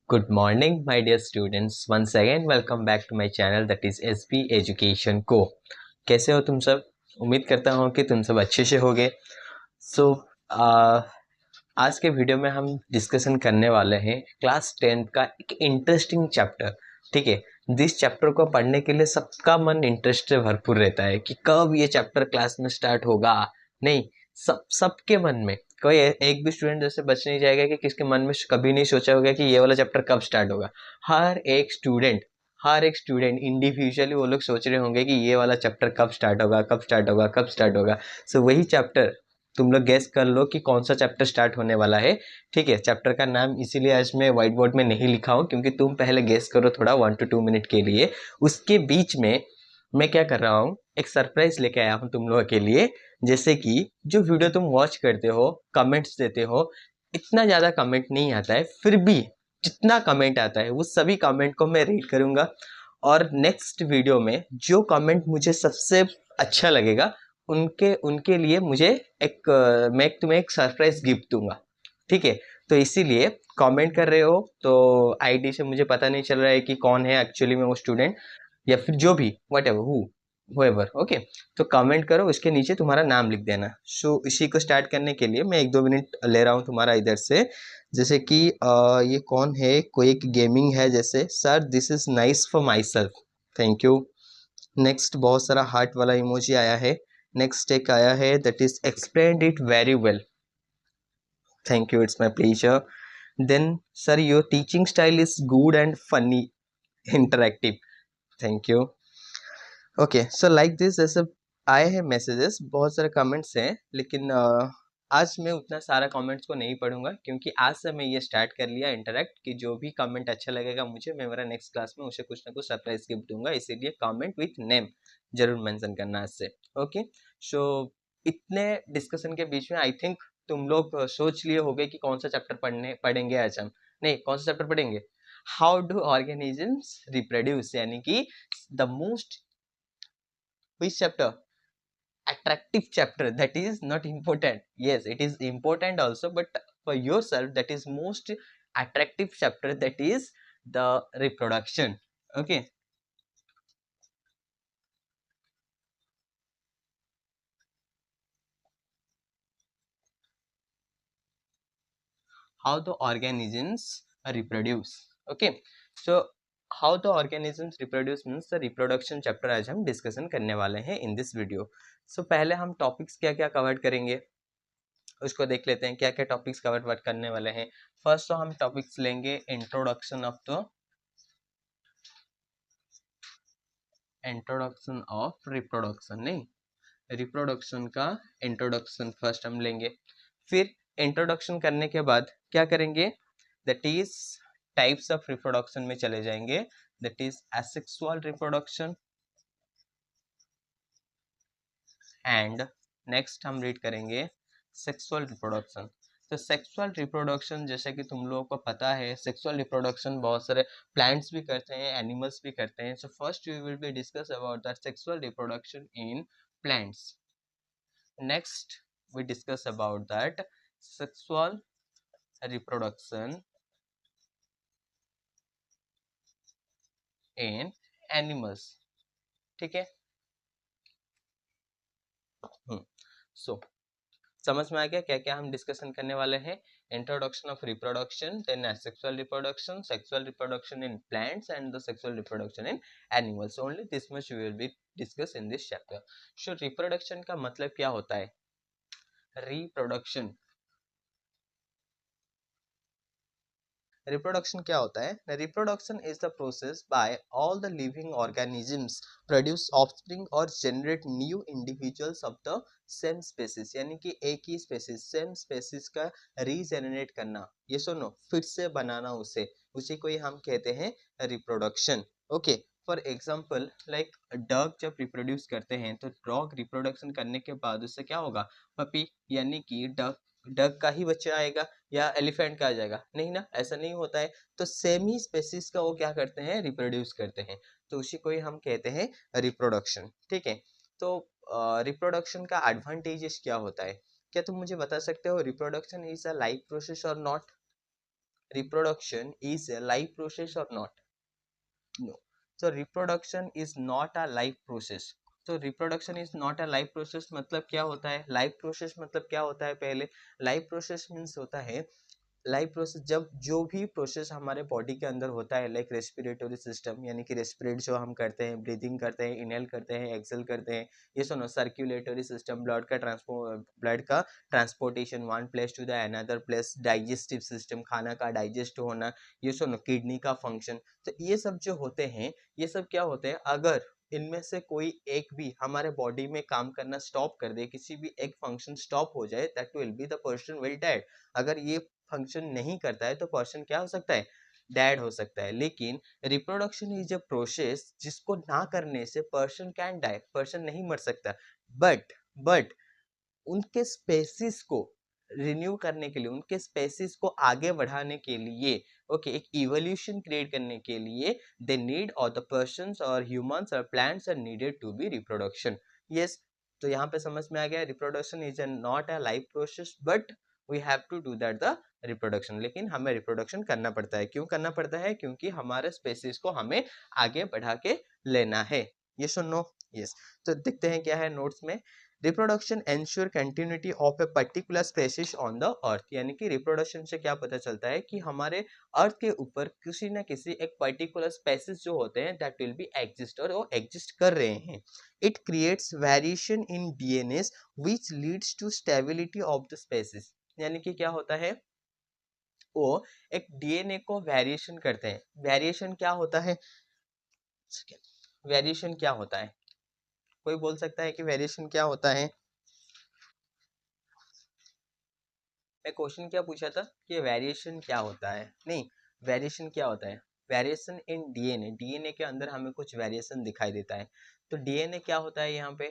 Good morning, my dear students. Once again, welcome back to my channel that is SB Education Co. कैसे हो तुम सब? उम्मीद करता हूँ कि तुम सब अच्छे से होगे। सो आज के वीडियो में हम डिस्कशन करने वाले हैं क्लास 10th का एक इंटरेस्टिंग चैप्टर। ठीक है, जिस चैप्टर को पढ़ने के लिए सबका मन इंटरेस्ट से भरपूर रहता है कि कब ये चैप्टर क्लास में स्टार्ट होगा। नहीं, सबके मन में कोई एक भी स्टूडेंट जैसे बच नहीं जाएगा कि किसके मन में कभी नहीं सोचा होगा कि ये वाला चैप्टर कब स्टार्ट होगा। हर एक स्टूडेंट इंडिविजुअली वो लोग सोच रहे होंगे कि ये वाला चैप्टर कब स्टार्ट होगा, कब स्टार्ट होगा, कब स्टार्ट होगा। सो वही चैप्टर तुम लोग गेस कर लो कि कौन सा चैप्टर स्टार्ट होने वाला है। ठीक है, चैप्टर का नाम इसीलिए आज मैं व्हाइट बोर्ड में नहीं लिखा हूँ क्योंकि तुम पहले गेस करो थोड़ा 1 to 2 मिनट के लिए। उसके बीच में मैं क्या कर रहा हूँ, एक सरप्राइज लेके आया हूँ तुम लोगों के लिए। जैसे कि जो वीडियो तुम वॉच करते हो, कमेंट्स देते हो, इतना ज़्यादा कमेंट नहीं आता है, फिर भी जितना कमेंट आता है वो सभी कमेंट को मैं रीड करूँगा। और नेक्स्ट वीडियो में जो कमेंट मुझे सबसे अच्छा लगेगा उनके उनके लिए मुझे मैं तुम्हें एक सरप्राइज गिफ्ट दूंगा। ठीक है, तो इसीलिए कमेंट कर रहे हो तो आईडी से मुझे पता नहीं चल रहा है कि कौन है एक्चुअली में वो स्टूडेंट या फिर जो भी वट एवर हुएवर। ओके, तो कमेंट करो, उसके नीचे तुम्हारा नाम लिख देना। सो इसी को स्टार्ट करने के लिए मैं 1-2 मिनट ले रहा हूँ तुम्हारा इधर से। जैसे कि ये कौन है, कोई एक गेमिंग है जैसे, sir this is nice for my self, thank you. Next बहुत सारा हार्ट वाला इमोजी आया है। नेक्स्ट एक आया है that is explained it very well, thank you, it's my pleasure. Then sir your teaching style is good and funny interactive, thank you. Okay, so like this ऐसे आए हैं मैसेजेस, बहुत सारे कमेंट्स हैं, लेकिन आज मैं उतना सारा कमेंट्स को नहीं पढ़ूंगा क्योंकि आज से मैं ये स्टार्ट कर लिया इंटरेक्ट कि जो भी कमेंट अच्छा लगेगा मुझे, मैं मेरा नेक्स्ट क्लास में उसे कुछ ना कुछ सरप्राइज गिफ्ट दूंगा। इसीलिए कमेंट विथ नेम जरूर मेंशन करना आज से। ओके, सो इतने डिस्कशन के बीच में आई थिंक तुम लोग सोच लिए होगे कि कौन सा चैप्टर पढ़ेंगे आज हम। नहीं, कौन सा चैप्टर पढ़ेंगे? हाउ डू ऑर्गेनिजम्स रिप्रोड्यूस, यानी कि the most which chapter? Attractive chapter, that is not important. Yes, it is important also, but for yourself that is most attractive chapter, that is the reproduction. Okay, how the organisms reproduce. Okay, so how the organisms reproduce means the reproduction chapter आज हम discussion करने वाले हैं in this video. सो पहले हम topics क्या क्या cover करेंगे उसको देख लेते हैं, क्या क्या टॉपिक्स कवर करने वाले हैं। फर्स्ट तो हम टॉपिक्स लेंगे इंट्रोडक्शन ऑफ रिप्रोडक्शन, नहीं, रिप्रोडक्शन का इंट्रोडक्शन फर्स्ट हम लेंगे। फिर इंट्रोडक्शन करने के बाद क्या करेंगे, that is types of reproduction में चले जाएंगे, that is asexual reproduction. And next हम रीड करेंगे सेक्सुअल रिप्रोडक्शन। तो सेक्सुअल रिप्रोडक्शन जैसे कि तुम लोगों को पता है, सेक्सुअल रिप्रोडक्शन बहुत सारे प्लांट्स भी करते हैं, एनिमल्स भी करते हैं। So first we will be discuss about the sexual reproduction in plants. Next we discuss about that sexual reproduction in animals। ठीक है, सो समझ में आ गया क्या क्या हम डिस्कशन करने वाले हैं। Introduction of reproduction, then sexual reproduction in plants and the sexual reproduction in animals. Only this much we will be discuss in this chapter. So reproduction का मतलब क्या होता है? रिप्रोडक्शन, रिप्रोडक्शन क्या होता है? Reproduction is the process by all the living organisms produce offspring और generate new individuals of the same species, यानी कि एक ही स्पेसिस, सेम स्पेसिस का रीजेनरेट करना, ये सुनो, फिर से बनाना उसे, उसी को ही हम कहते हैं reproduction. Okay, for example like dog जब रिप्रोड्यूस करते हैं तो डॉग रिप्रोडक्शन करने के बाद उससे क्या होगा? पपी, यानी कि डॉग डक का ही बच्चा आएगा या एलिफेंट का आ जाएगा? नहीं ना, ऐसा नहीं होता है। तो सेम ही स्पेसिस का वो क्या करते हैं? रिप्रोड्यूस करते हैं, तो उसी को ही हम कहते हैं रिप्रोडक्शन। ठीक है, तो रिप्रोडक्शन का एडवांटेजेस क्या होता है? क्या तुम मुझे बता सकते हो reproduction is a life process और not? reproduction is a live process or not? No. So reproduction is not a live process. तो reproduction is not a live process मतलब क्या होता है? लाइव प्रोसेस मतलब क्या होता है? पहले लाइव प्रोसेस मीन्स होता है, लाइफ प्रोसेस जब जो भी प्रोसेस हमारे बॉडी के अंदर होता है, लाइक रेस्पिरेटरी सिस्टम यानी कि रेस्पिरेट जो हम करते हैं, ब्रीदिंग करते हैं, इनहेल करते हैं, एक्सेल करते हैं, ये सुनो सर्कुलेटरी सिस्टम, ब्लड का transportation one place to the another place, digestive system खाना का डाइजेस्ट होना, ये सुनो किडनी का फंक्शन, तो ये सब जो होते हैं, ये सब क्या होते हैं? अगर इनमें से कोई एक भी हमारे बॉडी में काम करना स्टॉप कर दे, किसी भी एक फंक्शन स्टॉप हो जाए, that will be the person will dead. अगर ये फंक्शन नहीं करता है तो पर्सन क्या हो सकता है? डेड हो सकता है। लेकिन रिप्रोडक्शन इज अ प्रोसेस जिसको ना करने से पर्सन कैन डाई, पर्सन नहीं मर सकता, बट उनके स्पेसिस को रिन्यू करने के लिए, उनके स्पेसिस को आगे बढ़ाने के लिए, ओके, एक इवोल्यूशन क्रिएट करने के लिए दे नीड, और द पर्सन्स और ह्यूमंस और plants are needed to be reproduction. Yes, तो यहाँ पे समझ में आ गया, reproduction is not a life process but we have to do that the reproduction. लेकिन हमें रिप्रोडक्शन करना पड़ता है। क्यों करना पड़ता है? क्योंकि हमारे स्पेसिस को हमें आगे बढ़ा के लेना है। ये सुनो, यस। तो देखते हैं क्या है नोट्स में। Reproduction ensure continuity of a particular species on the earth, यानी कि रिप्रोडक्शन से क्या पता चलता है कि हमारे अर्थ के ऊपर किसी न किसी एक पर्टिकुलर स्पेसिस जो होते हैं दैट विल बी एग्जिस्ट, और वो एग्जिस्ट कर रहे हैं। It creates variation in DNA which leads to stability of the species, यानी कि क्या होता है? वो एक डीएनए को वेरिएशन करते हैं। वेरिएशन क्या होता है? वेरिएशन क्या होता है? कोई बोल सकता है कि वेरिएशन क्या होता है? मैं क्वेश्चन क्या पूछा था कि वेरिएशन क्या होता है? नहीं, वेरिएशन क्या होता है? वेरिएशन इन डीएनए, डीएनए के अंदर हमें कुछ वेरिएशन दिखाई देता है। तो डीएनए क्या होता है यहाँ पे?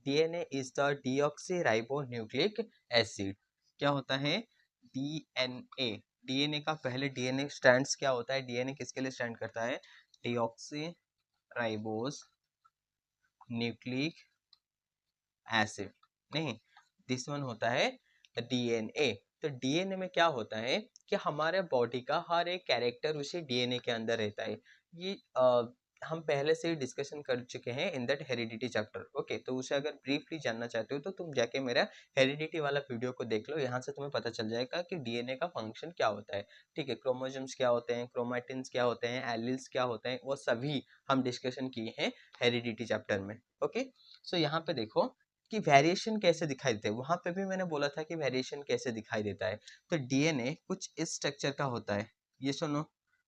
DNA is the deoxy ribo nucleic acid. क्या होता है? डीएनए, डीएनए का पहले डीएनए स्टैंड्स क्या होता है? डीएनए किसके लिए स्टैंड करता है? डीऑक्सी राइबोस न्यूक्लिक एसिड, नहीं, दिस वन होता है डीएनए। तो डीएनए में क्या होता है कि हमारे बॉडी का हर एक कैरेक्टर उसी डीएनए के अंदर रहता है। ये हम पहले से ही डिस्कशन कर चुके हैं in that heredity chapter. Okay, तो उसे अगर ब्रीफली जानना चाहते हो तो तुम जाके मेरा हेरिडिटी वाला वीडियो को देख लो, यहाँ से तुम्हें पता चल जाएगा कि डीएनए का फंक्शन क्या होता है। ठीक है, क्रोमोसोम्स क्या होते हैं, क्रोमैटिन्स क्या होते हैं, एलिल्स क्या होते हैं, वो सभी हम डिस्कशन किए हैं हेरिडिटी चैप्टर में। ओके, सो यहाँ पे देखो कि वेरिएशन कैसे दिखाई देते हैं। वहां पे भी मैंने बोला था कि वेरिएशन कैसे दिखाई देता है। तो डीएनए कुछ इस स्ट्रक्चर का होता है, ये सुनो,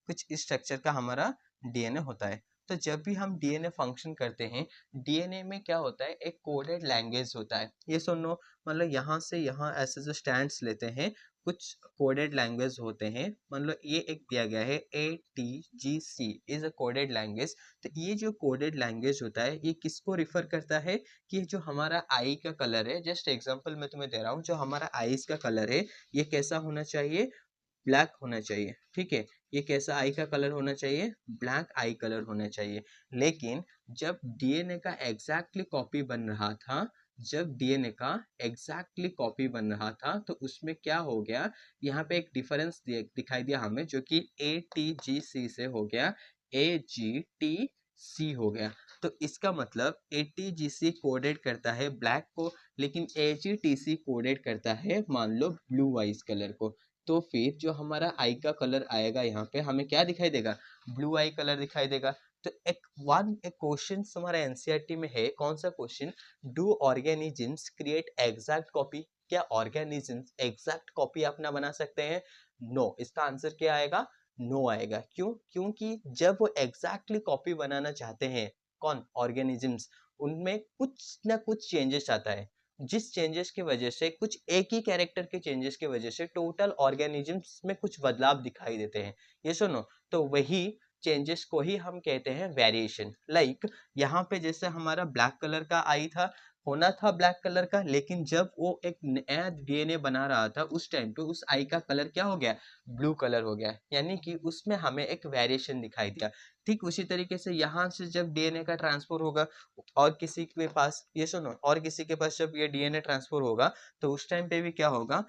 कुछ इस स्ट्रक्चर का हमारा डीएनए होता है। तो जब भी हम डीएनए फंक्शन करते हैं, डीएनए में क्या होता है? एक कोडेड लैंग्वेज होता है। ये सुनो, मतलब यहाँ से यहाँ ऐसे जो स्टैंड्स लेते हैं, कुछ कोडेड लैंग्वेज होते हैं। मतलब ये एक दिया गया है ATGC is a coded language. तो ये जो कोडेड लैंग्वेज होता है, ये किसको रिफर करता है? कि जो हमारा आई का कलर है, जस्ट एग्जांपल मैं तुम्हें दे रहा हूँ, जो हमारा आईज का कलर है, ये कैसा होना चाहिए? ब्लैक होना चाहिए। ठीक है, ये कैसा आई का कलर होना चाहिए? ब्लैक आई कलर होना चाहिए। लेकिन जब डीएनए का एग्जैक्टली कॉपी बन रहा था, जब डीएनए का एग्जैक्टली कॉपी बन रहा था, तो उसमें क्या हो गया? यहाँ पे एक डिफरेंस दिखाई दिया हमें, जो कि ATGC से हो गया AGTC हो गया। तो इसका मतलब ATGC कोडेड करता है ब्लैक को, लेकिन AGTC कोडेड करता है मान लो ब्लू आइज कलर को। तो फिर जो हमारा आई का कलर आएगा, यहाँ पे हमें क्या दिखाई देगा? ब्लू आई कलर दिखाई देगा। तो एक क्वेश्चन हमारा एनसीईआरटी में है, कौन सा question? Do organisms create exact copy? क्या ऑर्गेनिजम्स एग्जैक्ट कॉपी अपना बना सकते हैं? नो, इसका आंसर क्या आएगा? नो आएगा। क्यों? क्योंकि जब वो एग्जैक्टली कॉपी बनाना चाहते हैं, कौन? ऑर्गेनिजम्स, उनमें कुछ ना कुछ चेंजेस आता है, जिस चेंजेस की वजह से, कुछ एक ही कैरेक्टर के चेंजेस की वजह से टोटल ऑर्गेनिजम्स में कुछ बदलाव दिखाई देते हैं। ये सुनो, तो वही चेंजेस को ही हम कहते हैं वेरिएशन। लाइक यहाँ पे जैसे हमारा ब्लैक कलर का आई था, होना था ब्लैक कलर का, लेकिन जब वो एक नया डीएनए बना रहा था, उस टाइम पे उस आई का कलर क्या हो गया? ब्लू कलर हो गया, यानी कि उसमें हमें एक वेरिएशन दिखाई दिया। ठीक उसी तरीके से यहाँ से जब डीएनए का ट्रांसफर होगा और किसी के पास, ये सुनो, और किसी के पास जब ये डीएनए ट्रांसफर होगा, तो उस टाइम पे भी क्या होगा?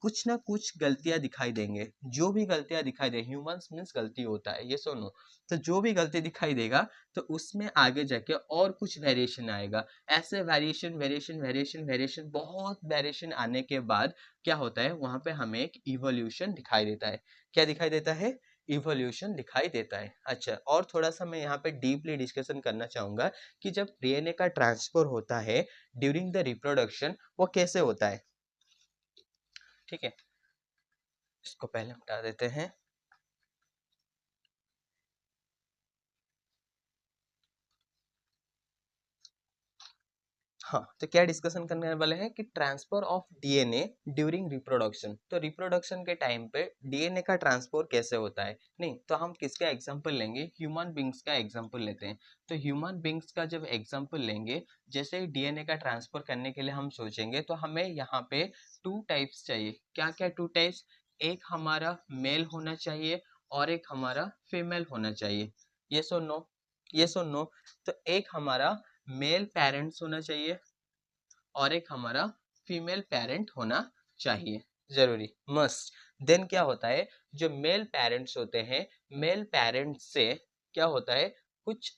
कुछ ना कुछ गलतियां दिखाई देंगे। जो भी गलतियां दिखाई दे, ह्यूमंस मीन्स गलती होता है, ये सुनो। तो जो भी गलती दिखाई देगा तो उसमें आगे जाके और कुछ वेरिएशन आएगा। ऐसे वेरिएशन वेरिएशन वेरिएशन वेरिएशन बहुत वेरिएशन आने के बाद क्या होता है, वहां पे हमें एक इवोल्यूशन दिखाई देता है। क्या दिखाई देता है? इवोल्यूशन दिखाई देता है। अच्छा, और थोड़ा सा मैं यहाँ पे डीपली डिस्कशन करना चाहूंगा कि जब डीएनए का ट्रांसफर होता है ड्यूरिंग द रिप्रोडक्शन, वो कैसे होता है। ठीक है, इसको पहले हटा देते हैं। हाँ, तो क्या डिस्कशन करने वाले हैं कि transfer of DNA during reproduction. तो रिप्रोडक्शन के टाइम पे डीएनए का ट्रांसफर कैसे होता है। नहीं तो हम किसका एग्जांपल लेंगे, ह्यूमन बींग्स का एग्जांपल लेते हैं। तो ह्यूमन बींग्स का जब एग्जांपल लेंगे, जैसे ही डीएनए का ट्रांसफर करने के लिए हम सोचेंगे तो हमें यहाँ पे 2 टाइप्स चाहिए। क्या क्या 2 टाइप्स? एक हमारा मेल होना चाहिए और एक हमारा फीमेल होना चाहिए। ये सो नो, ये सो नो। तो एक हमारा मेल पेरेंट्स होना चाहिए और एक हमारा फीमेल पेरेंट होना चाहिए, जरूरी, मस्ट। देन क्या होता है, जो मेल पेरेंट्स होते हैं, मेल पेरेंट्स से क्या होता है, कुछ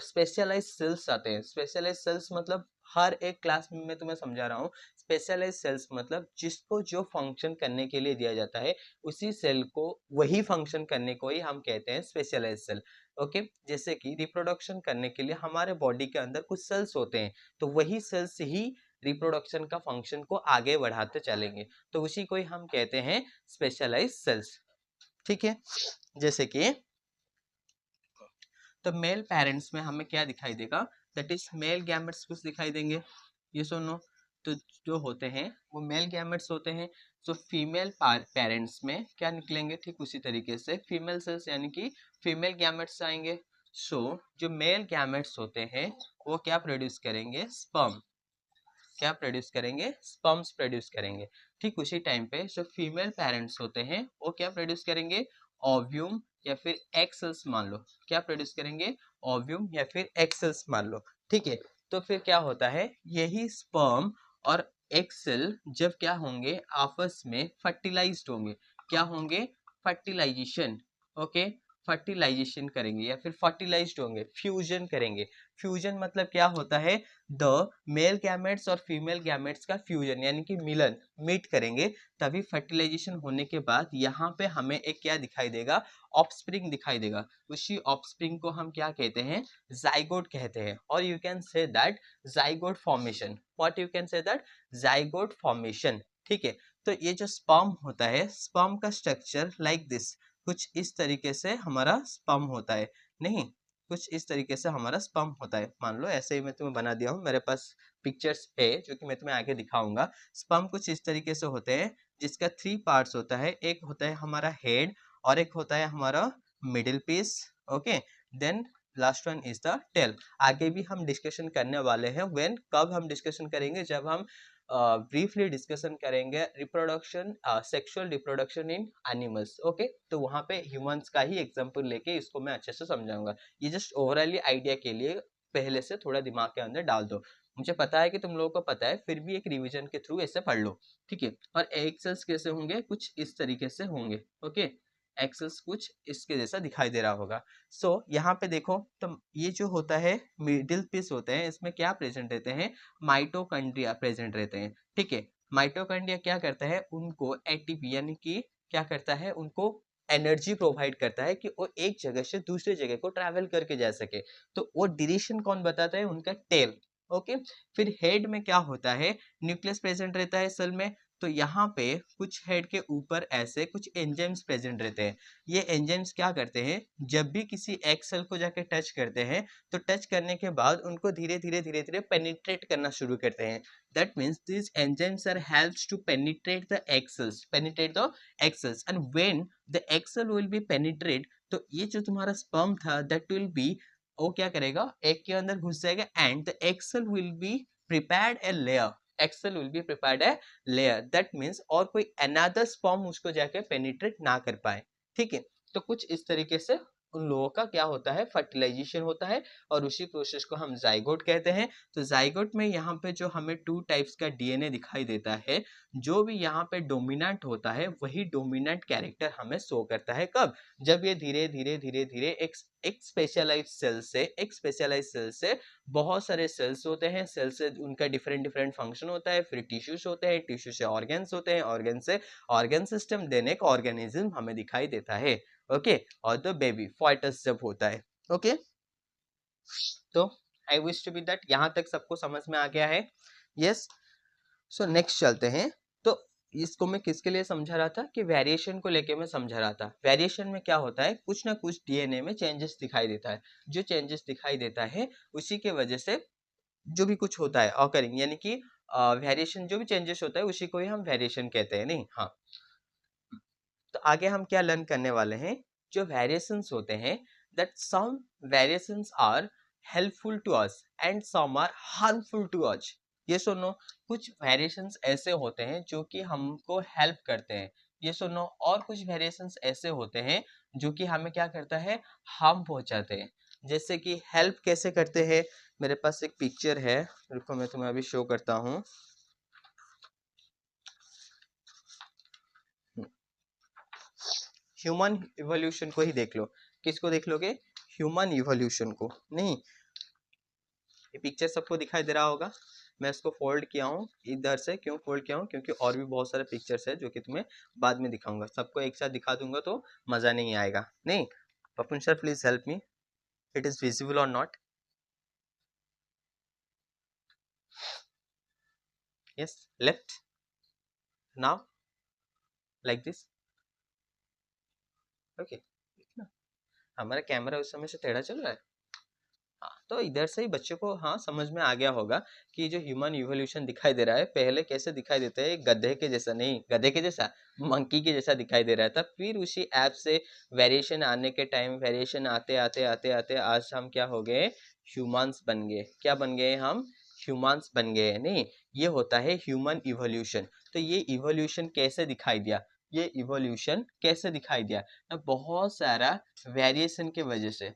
स्पेशलाइज सेल्स आते हैं। स्पेशलाइज सेल्स मतलब हर एक क्लास में मैं तुम्हें समझा रहा हूँ। स्पेशलाइज सेल्स मतलब जिसको जो फंक्शन करने के लिए दिया जाता है, उसी सेल को वही फंक्शन करने को ही हम कहते हैं स्पेशलाइज सेल। ओके, जैसे कि रिप्रोडक्शन करने के लिए हमारे बॉडी के अंदर कुछ सेल्स होते हैं, तो वही सेल्स ही रिप्रोडक्शन का फंक्शन को आगे बढ़ाते चलेंगे, तो उसी को ही हम कहते हैं स्पेशलाइज सेल्स। ठीक है, जैसे कि तो मेल पेरेंट्स में हमें क्या दिखाई देगा, दैट इज मेल गैमेट्स कुछ दिखाई देंगे, ये सुनो। तो जो होते हैं वो मेल गैमेट्स होते हैं। तो फीमेल पेरेंट्स में क्या निकलेंगे, ठीक उसी तरीके से फीमेल सेल्स यानी कि फीमेल गैमेट्स आएंगे। सो जो मेल गैमेट्स होते हैं वो क्या प्रोड्यूस करेंगे, स्पर्म। क्या प्रोड्यूस करेंगे, स्पर्म्स प्रोड्यूस करेंगे। ठीक उसी टाइम पे जो फीमेल पेरेंट्स होते हैं वो क्या प्रोड्यूस करेंगे, ओव्यूम या फिर एग सेल्स मान लो। क्या प्रोड्यूस करेंगे, ओव्यूम या फिर एग सेल्स मान लो। ठीक है, तो फिर क्या होता है, यही स्पर्म और एग सेल जब क्या होंगे, आपस में फर्टिलाइज्ड होंगे। क्या होंगे, फर्टिलाइजेशन। ओके, फर्टिलाइजेशन करेंगे या फिर फर्टिलाइज्ड होंगे, फ्यूजन करेंगे। फ्यूजन मतलब क्या होता है, द मेल गैमेट्स और फीमेल गैमेट्स का फ्यूजन यानी कि मिलन, मीट करेंगे। तभी फर्टिलाइजेशन होने के बाद यहाँ पे हमें एक क्या दिखाई देगा, ऑफस्प्रिंग दिखाई देगा। उसी ऑफस्प्रिंग को हम क्या कहते हैं, जाइगोट कहते हैं। और you can say that zygote formation. What you can say that, zygote formation. ठीक है, तो ये जो स्पर्म होता है, स्पर्म का स्ट्रक्चर लाइक दिस, कुछ इस तरीके से हमारा स्पर्म होता है। नहीं, कुछ इस तरीके से हमारा स्पर्म होता है। मान लो ऐसे ही मैं तुम्हें बना दिया हूँ, मेरे पास पिक्चर्स है जो कि मैं तुम्हें आगे दिखाऊंगा। स्पर्म कुछ इस तरीके से होते हैं, जिसका 3 पार्ट्स होता है। एक होता है हमारा हेड और एक होता है हमारा middle piece. Okay, then last one is the tail. आगे भी हम डिस्कशन करने वाले हैं। व्हेन, कब हम डिस्कशन करेंगे, जब हम ब्रीफली डिस्कशन करेंगे reproduction, sexual reproduction in animals. Okay, तो वहां पे ह्यूमंस का ही एग्जांपल लेके इसको मैं अच्छे से समझाऊंगा। ये जस्ट ओवरऑली आइडिया के लिए पहले से थोड़ा दिमाग के अंदर डाल दो। मुझे पता है कि तुम लोगों को पता है, फिर भी एक रिवीजन के थ्रू ऐसे पढ़ लो। ठीक है, और एक्सेल्स कैसे होंगे, कुछ इस तरीके से होंगे। ओके, एक्सेल्स कुछ इसके जैसा दिखाई दे रहा होगा। सो यहाँ पे देखो, तो ये जो होता है मिडिल पीस होते हैं, इसमें क्या प्रेजेंट रहते हैं, माइटोकॉन्ड्रिया प्रेजेंट रहते हैं। ठीक है, माइटोकॉन्ड्रिया क्या करता है, उनको एटीपी यानी कि क्या करता है, उनको एनर्जी प्रोवाइड करता है कि वो एक जगह से दूसरे जगह को ट्रैवल करके जा सके। तो वो डिरेक्शन कौन बताता है, उनका टेल। ओके, फिर हेड में क्या होता है, न्यूक्लियस प्रेजेंट रहता है सेल में। तो यहाँ पे कुछ हेड के ऊपर ऐसे कुछ एंजाइम्स प्रेजेंट रहते हैं। ये एंजाइम्स क्या करते हैं, जब भी किसी एग सेल को जाके टच करते हैं, तो टच करने के बाद उनको धीरे धीरे धीरे धीरे पेनिट्रेट करना शुरू करते हैं। That means these enzymes are helps to penetrate the egg cells, penetrate the egg cells, and when the egg cell will be penetrate, तो ये जो तुम्हारा sperm था that will be, वो क्या करेगा, एग के अंदर घुस जाएगा, and the egg cell will be prepared a layer, egg cell will be prepared a layer, that means और कोई another sperm उसको जाके penetrate ना कर पाए। ठीक है, तो कुछ इस तरीके से उन लोगों का क्या होता है, फर्टिलाइजेशन होता है और उसी प्रोसेस को हम जाइगोट कहते हैं। तो जाइगोट में यहाँ पे जो हमें 2 टाइप्स का डीएनए दिखाई देता है, जो भी यहाँ पे डोमिनेंट होता है वही डोमिनेंट कैरेक्टर हमें शो करता है। कब? जब ये धीरे धीरे धीरे धीरे एक स्पेशलाइज सेल से बहुत सारे सेल्स होते हैं, सेल से उनका डिफरेंट डिफरेंट फंक्शन होता है, फिर टिश्यूज होते हैं, टिश्यू से ऑर्गन्स होते हैं, ऑर्गन से ऑर्गन सिस्टम, देन एक ऑर्गेनिज्म हमें दिखाई देता है। ओके, और द बेबी फॉइटस जब होता है। ओके, तो I wish to be that यहाँ तक सबको समझ में आ गया है। यस, सो नेक्स्ट चलते हैं। तो इसको मैं किसके लिए समझा रहा था कि वेरिएशन को लेके मैं समझा रहा था। वेरिएशन में क्या होता है, कुछ ना कुछ डीएनए में चेंजेस दिखाई देता है, जो चेंजेस दिखाई देता है उसी के वजह से जो भी कुछ होता है ऑकरिंग, यानी कि वेरिएशन जो भी चेंजेस होता है उसी को ही हम वेरिएशन कहते हैं। नहीं, हाँ, तो आगे हम क्या लर्न करने वाले हैं, जो वेरिएशंस होते हैं, that some variations are helpful to us and some are harmful to us. ये सुनो, कुछ वेरिएशंस ऐसे होते हैं जो कि हमको हेल्प करते हैं, ये सुनो, और कुछ वेरिएशंस ऐसे होते हैं जो कि हमें क्या करता है, हार्म पहुंचाते हैं। जैसे कि हेल्प कैसे करते हैं, मेरे पास एक पिक्चर है, रुको मैं तुम्हें अभी शो करता हूँ। ह्यूमन इवोल्यूशन को ही देख लो। किसको देख लोगे, ह्यूमन इवोल्यूशन को। नहीं, ये पिक्चर सबको दिखाई दे रहा होगा। मैं इसको फोल्ड किया हूँ इधर से, क्यों फोल्ड किया हूँ, क्योंकि और भी बहुत सारे पिक्चर्स है जो कि तुम्हें बाद में दिखाऊंगा। सबको एक साथ दिखा दूंगा तो मजा नहीं आएगा। नहीं, Papun sir please help me, it is visible और not. Yes, left, now, like this. Okay, हमारा कैमरा उस समय से टेढ़ा चल रहा है। हाँ, तो इधर से ही बच्चों को हाँ समझ में आ गया होगा कि जो ह्यूमन इवोल्यूशन दिखाई दे रहा है, पहले कैसे दिखाई देता है, गधे के जैसा नहीं, गधे के जैसा, मंकी के जैसा दिखाई दे रहा था। फिर उसी ऐप से वेरिएशन आने के टाइम, वेरिएशन आते आते आते आते आज हम क्या हो गए, ह्यूमंस बन गए। क्या बन गए हम, ह्यूमंस बन गए। नहीं, ये होता है ह्यूमन इवोल्यूशन। तो ये इवोल्यूशन कैसे दिखाई दिया, ये इवोल्यूशन कैसे दिखाई दिया, बहुत सारा वेरिएशन के वजह से,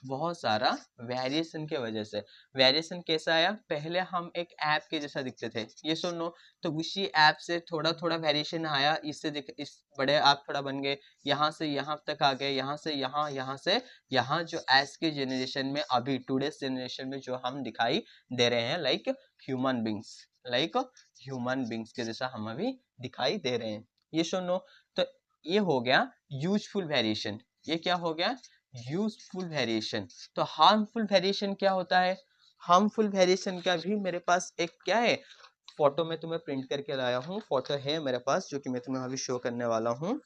बहुत सारा वेरिएशन के वजह से। वेरिएशन कैसा आया, पहले हम एक ऐप के जैसा दिखते थे, ये सुनो, तो उसी ऐप से थोड़ा थोड़ा वेरिएशन आया, इससे इस बड़े ऐप थोड़ा बन गए, यहाँ से यहाँ तक आ गए, यहाँ से यहाँ, यहाँ से यहाँ, जो आज के जनरेशन में, अभी टूडेज जनरेशन में जो हम दिखाई दे रहे हैं, like human beings, like human beings के जैसा हम अभी दिखाई दे रहे हैं। ये सुनो, तो ये हो गया यूजफुल वेरिएशन। ये क्या हो गया, यूजफुल वेरिएशन। तो हार्मफुल वेरिएशन क्या होता है, हार्मफुल वेरिएशन का भी मेरे पास एक क्या है, फोटो में तुम्हें प्रिंट करके लाया हूँ, फोटो है मेरे पास जो कि मैं तुम्हें अभी शो करने वाला हूँ।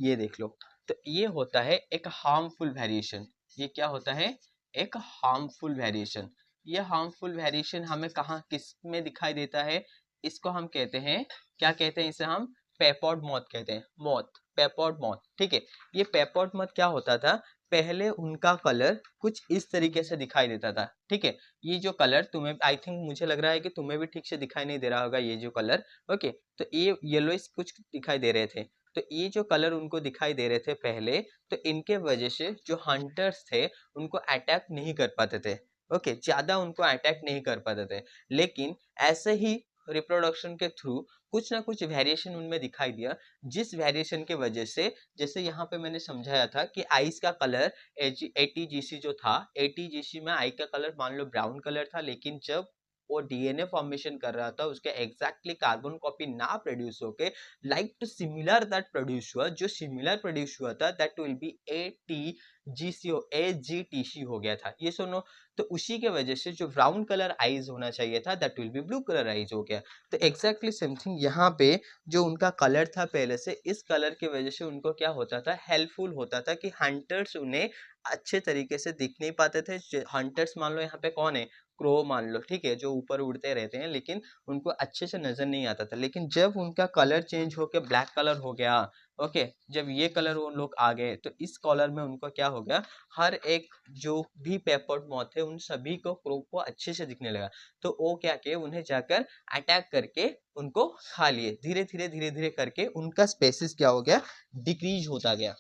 ये देख लो, तो ये होता है एक हार्मफुल वेरिएशन। ये क्या होता है, एक हार्मफुल वेरिएशन। ये हार्मफुल वेरिएशन हमें कहाँ किस में दिखाई देता है, इसको हम कहते हैं, क्या कहते हैं इसे हम, पेपॉड मॉथ कहते हैं, मॉथ, पेपॉड मॉथ। ठीक है, ये पेपॉड मॉथ क्या होता था, पहले उनका कलर कुछ इस तरीके से दिखाई देता था। ठीक है, ये जो कलर तुम्हें, आई थिंक मुझे लग रहा है कि तुम्हें भी ठीक से दिखाई नहीं दे रहा होगा ये जो कलर। ओके, तो ये येलोइश कुछ दिखाई दे रहे थे, तो ये जो कलर उनको दिखाई दे रहे थे पहले, तो इनके वजह से जो हंटर्स थे उनको अटैक नहीं कर पाते थे। ओके, ज्यादा उनको अटैक नहीं कर पाते थे, लेकिन ऐसे ही रिप्रोडक्शन के थ्रू कुछ ना कुछ वेरिएशन उनमें दिखाई दिया, जिस वेरिएशन के वजह से, जैसे यहाँ पे मैंने समझाया था कि आइस का कलर, एटीजीसी जो था, एटीजीसी में आई का कलर मान लो ब्राउन कलर था, लेकिन जब वो डीएनए फॉर्मेशन कर रहा था, उसके एग्जैक्टली कार्बन कॉपी ना प्रोड्यूस होके like to similar that produce हुआ, जो सिमिलर प्रोड्यूस हुआ था, that will be ATGC, AGTC हो गया था। ये सुनो, तो उसी के वजह से जो ब्राउन कलर आईज होना चाहिए था, that will B blue colour eyes हो गया। तो एग्जैक्टली समथिंग यहाँ पे जो उनका कलर था पहले से, इस कलर की वजह से उनको क्या होता था, हेल्पफुल होता था कि हंटर्स उन्हें अच्छे तरीके से दिख नहीं पाते थे। हंटर्स मान लो यहाँ पे कौन है, क्रो मान लो, ठीक है, जो ऊपर उड़ते रहते हैं लेकिन उनको अच्छे से नजर नहीं आता था, लेकिन जब उनका कलर चेंज होकर ब्लैक कलर हो गया, ओके, जब ये कलर वो लोग आ गए तो इस कलर में उनको क्या हो गया, हर एक जो भी पेपर्ड मॉथ थे उन सभी को क्रो को अच्छे से दिखने लगा। तो वो क्या किए, उन्हें जाकर अटैक करके उनको खा लिए। धीरे धीरे करके उनका स्पेसिस क्या हो गया, डिक्रीज होता गया।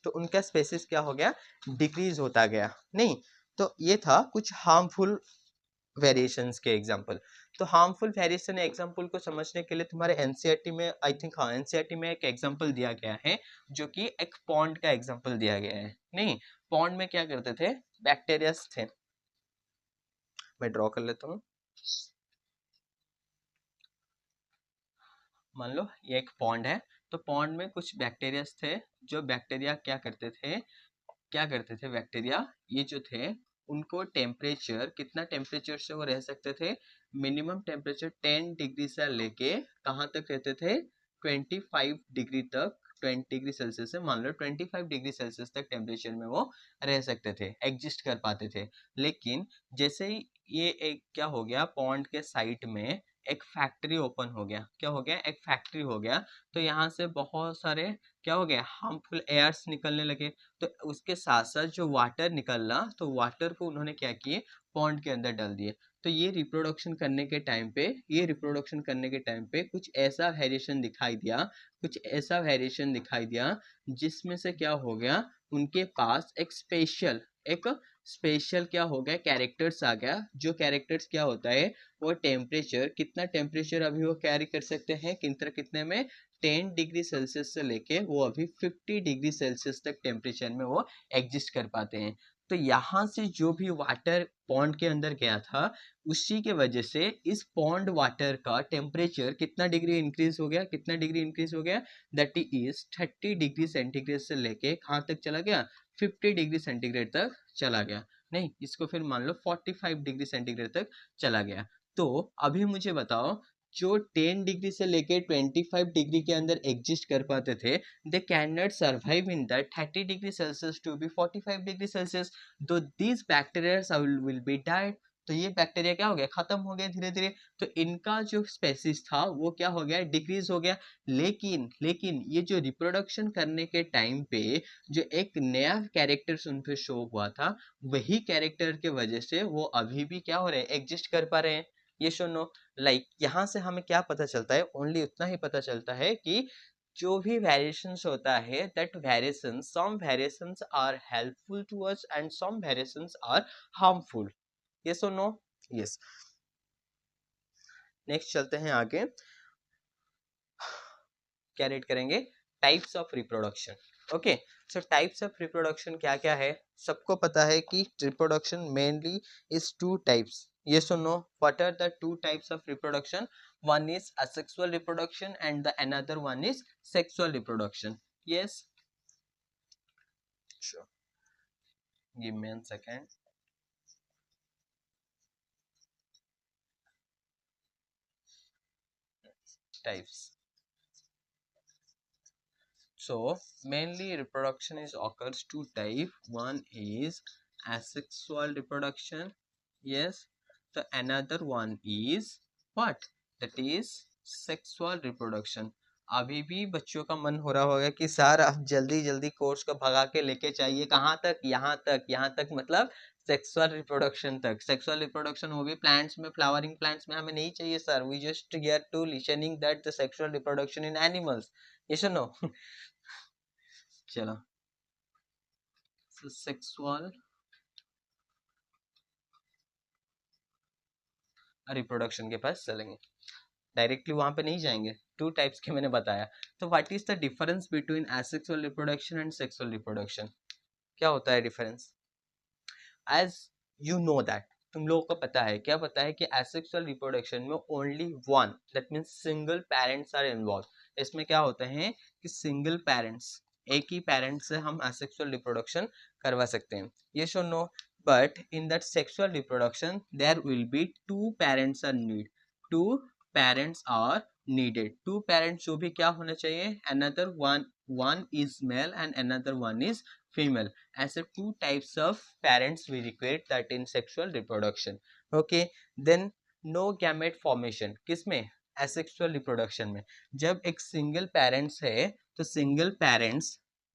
तो उनका स्पेसिस क्या हो गया, डिक्रीज होता गया। नहीं, तो ये था कुछ हार्मफुल वेरिएशंस के एग्जांपल। तो हार्मफुल वेरिएशन एग्जांपल को समझने के लिए तुम्हारे एनसीईआरटी में, आई थिंक हाँ, एनसीईआरटी में एक एग्जांपल दिया गया है जो कि एक पॉन्ड का एग्जांपल दिया गया है। नहीं, पॉन्ड में क्या करते थे, बैक्टीरियास थे। मैं ड्रॉ कर लेता हूँ। मान लो ये एक पॉन्ड है, तो पॉन्ड में कुछ बैक्टीरियास थे। जो बैक्टीरिया क्या करते थे बैक्टीरिया, ये जो थे उनको टेम्परेचर, कितना टेम्परेचर से वो रह सकते थे, मिनिमम टेम्परेचर 10 डिग्री से लेके कहाँ तक रहते थे, 25 डिग्री तक, 20 डिग्री सेल्सियस से मान लो 25 डिग्री सेल्सियस तक टेम्परेचर में वो रह सकते थे, एग्जिस्ट कर पाते थे। लेकिन जैसे ही ये एक क्या हो गया, पॉन्ड के साइड में एक फैक्ट्री ओपन हो गया, क्या हो गया, एक फैक्ट्री हो गया, तो यहाँ से बहुत सारे क्या हो गया, हार्मफुल एयर्स निकलने लगे। तो उसके साथ साथ जो वाटर निकलना, तो वाटर को उन्होंने क्या किए, पॉन्ड के अंदर डाल दिए। तो ये रिप्रोडक्शन करने के टाइम पे, कुछ ऐसा वेरिएशन दिखाई दिया, जिसमें से क्या हो गया, उनके पास एक स्पेशल क्या हो गया, कैरेक्टर्स आ गया। जो कैरेक्टर्स क्या होता है, वो टेम्परेचर, कितना टेम्परेचर अभी वो कैरी कर सकते हैं, कितने में, 10 डिग्री सेल्सियस से लेके वो अभी 50 डिग्री सेल्सियस तक टेम्परेचर में वो एग्जिस्ट कर पाते हैं। तो यहाँ से जो भी वाटर पॉन्ड के अंदर गया था, उसी के वजह से इस पॉन्ड वाटर का टेम्परेचर कितना डिग्री इंक्रीज हो गया, दैट इज 30 डिग्री सेंटीग्रेड से लेके कहाँ तक चला गया, 50 डिग्री सेंटीग्रेड तक चला गया। नहीं, इसको फिर मान लो 45 डिग्री सेंटीग्रेड तक चला गया। तो अभी मुझे बताओ, जो 10 डिग्री से लेके 25 डिग्री के अंदर एग्जिस्ट कर पाते थे, they can not survive in that 30 degree celsius to be 45 degree celsius, तो this bacteria will be died. तो ये बैक्टीरिया क्या हो गया, खत्म हो गया धीरे धीरे। तो इनका जो स्पेसिस था वो क्या हो गया, डिक्रीज हो गया। लेकिन ये जो रिप्रोडक्शन करने के टाइम पे जो एक नया कैरेक्टर्स उन पे शो हुआ था, वही कैरेक्टर के वजह से वो अभी भी क्या हो रहे हैं, एग्जिस्ट कर पा रहे हैं। ये सुनो, लाइक यहाँ से हमें क्या पता चलता है, ओनली उतना ही पता चलता है कि जो भी वेरिएशंस होता है, that variation, some variations are helpful to us and some variations are harmful. Yes और नो? यस। नेक्स्ट चलते हैं आगे, क्या रेड करेंगे, types of reproduction. Okay, so types of reproduction क्या क्या है, सबको पता है कि reproduction mainly is two types. yes or no? What are the two types of reproduction? One is asexual reproduction and the another one is sexual reproduction. Yes, sure, give me a second. Types. So mainly reproduction is occurs two type. One is asexual reproduction. Yes. The another one is what? That is sexual reproduction. अभी भी बच्चों का मन हो रहा होगा कि sir आप जल्दी जल्दी कोर्स को भगा के लेके चाहिए कहाँ तक, यहाँ तक मतलब सेक्सुअल रिप्रोडक्शन तक। सेक्सुअल रिप्रोडक्शन वो भी प्लांट्स में, फ्लावरिंग प्लांट्स में हमें नहीं चाहिए sir. We just here to listening that the sexual reproduction in animals. Yes और नो? चलो, सेक्सुअल रिप्रोडक्शन के पास चलेंगे, डायरेक्टली वहां पे नहीं जाएंगे। टू टाइप्स के मैंने बताया। तो what is the difference between asexual reproduction and sexual reproduction? क्या होता है difference? As you know that, तुम लोगों को पता है, क्या पता है कि एसेक्सुअल रिप्रोडक्शन में only one, that means single parents are involve. इसमें क्या होता है कि सिंगल पेरेंट्स, एक ही पेरेंट से हम एसेक्सुअल रिप्रोडक्शन करवा सकते हैं। यस और no? But in that sexual reproduction there will be two parents are need, two parents are needed. Two parents जो भी क्या होना चाहिए, another one is male and another one is female. ऐसे two types of parents we require that in sexual reproduction. Okay, then no gamete formation किसमें, asexual reproduction में. जब एक single parents है तो single parents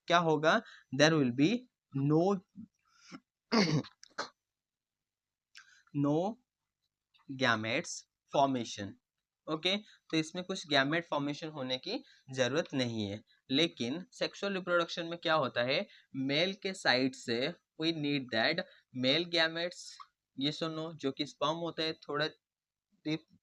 क्या होगा, there will be no no gametes formation. Okay, तो इसमें कुछ गैमेट फॉर्मेशन होने की जरूरत नहीं है. लेकिन सेक्सुअल रिप्रोडक्शन में क्या होता है, मेल के साइड से we need that male gametes. ये सुनो, जो कि स्पर्म होता है,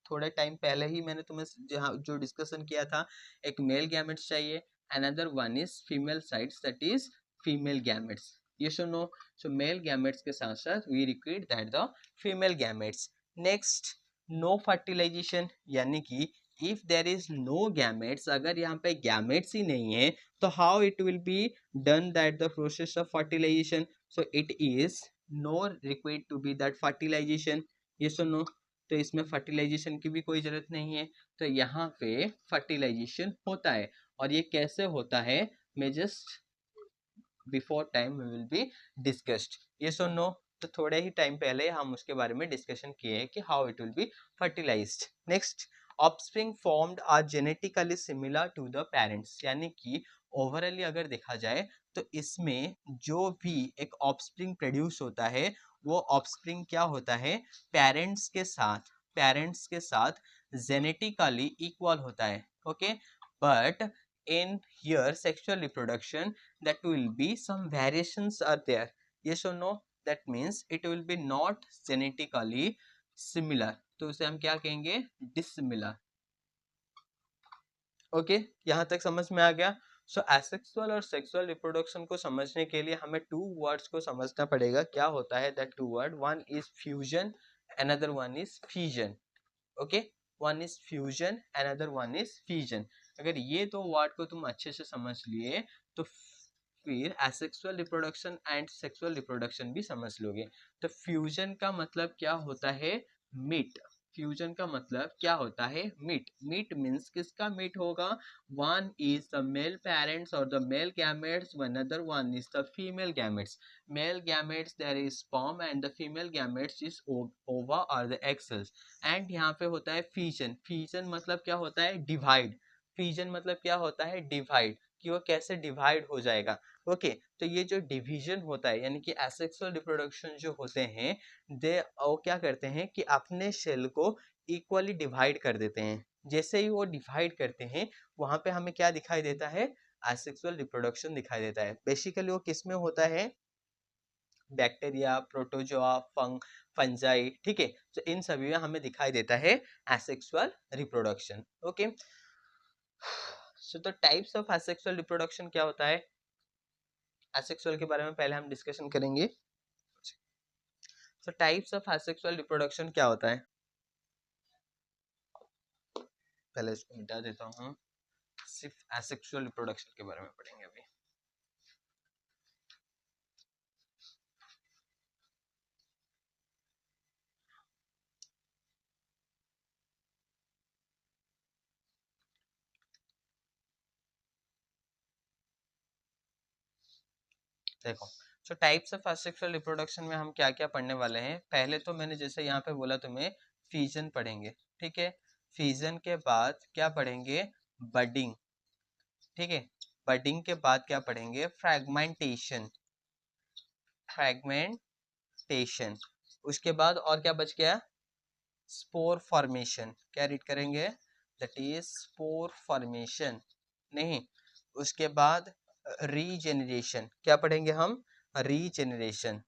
थोड़ा टाइम पहले ही मैंने तुम्हें जहाँ जो डिस्कशन किया था, एक मेल गैमेट्स चाहिए, another one is female sides that is female gametes. ये सुनो, सो मेल गैमेट्स के साथ साथ we require that the female gametes. Next, no fertilization, यानी कि if there is no gametes, अगर यहाँ पे गैमेट्स ही नहीं है तो how it will be done that the process of fertilization. So it is no required to be that fertilization. ये सुनो, तो इसमें फर्टिलाइजेशन की भी कोई जरूरत नहीं है. तो यहाँ पे फर्टिलाइजेशन होता है, और ये कैसे होता है, मैं just before time we will be discussed. ये सुनो, तो थोड़े ही टाइम पहले हम उसके बारे में डिस्कशन किए हैं कि how it will be fertilized. Next, offspring formed are genetically similar to the parents, यानी कि ओवरऑली अगर देखा जाए तो इसमें जो भी एक ऑफस्प्रिंग प्रोड्यूस होता है वो ऑफस्प्रिंग क्या होता है, पेरेंट्स के साथ जेनेटिकली इक्वल होता है. Okay, but in here sexual reproduction that will be some variations are there. Yes or no? That means it will be not genetically similar, तो उसे हम क्या कहेंगे, dissimilar. ओके, यहाँ तक समझ में आ गया. सो एसेक्सुअल और सेक्सुअल रिप्रोडक्शन को समझने के लिए हमें टू वर्ड्स को समझना पड़ेगा. क्या होता है that two word, one is fusion, another one is fission. Okay, one is fusion, another one is fission. अगर ये दो वर्ड को तुम अच्छे से समझ लिए तो फिर asexual reproduction and sexual reproduction भी समझ लोगे. तो फ्यूजन का मतलब क्या होता है, मीट. फ्यूजन का मतलब क्या होता है, मीट. मीट मीन्स किसका मीट होगा, one is the male parents और the male gametes, another one is the female gametes. Male gametes there is sperm and the female gametes is ova और the egg cells. And यहाँ पे होता है fission. Fission मतलब क्या होता है, डिवाइड. फीजन मतलब क्या होता है, डिवाइड, कि वो कैसे डिवाइड हो जाएगा. ओके, तो ये जो डिवीजन होता है, यानी कि एसेक्सुअल रिप्रोडक्शन जो होते हैं, दे वो क्या करते हैं कि अपने सेल को इक्वली डिवाइड कर देते हैं. जैसे ही वो डिवाइड करते हैं वहां पे हमें क्या दिखाई देता है, एसेक्सुअल रिप्रोडक्शन दिखाई देता है. बेसिकली वो किस में होता है, बैक्टीरिया, प्रोटोजोआ, फंजाई. ठीक है, तो इन सभी में हमें दिखाई देता है asexual reproduction. Okay, so the types of asexual reproduction क्या होता है, एसेक्सुअल के बारे में पहले हम डिस्कशन करेंगे. सो टाइप्स ऑफ एसेक्सुअल रिप्रोडक्शन क्या होता है, पहले इसको मिटा देता हूँ. सिर्फ एसेक्सुअल रिप्रोडक्शन के बारे में पढ़ेंगे अभी. देखो, सो टाइप्स ऑफ एसेक्सुअल रिप्रोडक्शन में हम क्या क्या पढ़ने वाले हैं. पहले तो मैंने जैसे यहाँ पे बोला तुम्हें फीजन पढ़ेंगे. ठीक है, फीजन के बाद क्या पढ़ेंगे, बडिंग. ठीक है, बडिंग के बाद क्या पढ़ेंगे, फ्रैगमेंटेशन. फ्रैगमेंटेशन, उसके बाद और क्या बच गया, स्पोर फॉर्मेशन. क्या रीड करेंगे, दैट इज स्पोर फॉर्मेशन. नहीं, उसके बाद रीजेनरेशन. क्या पढ़ेंगे हम, regeneration.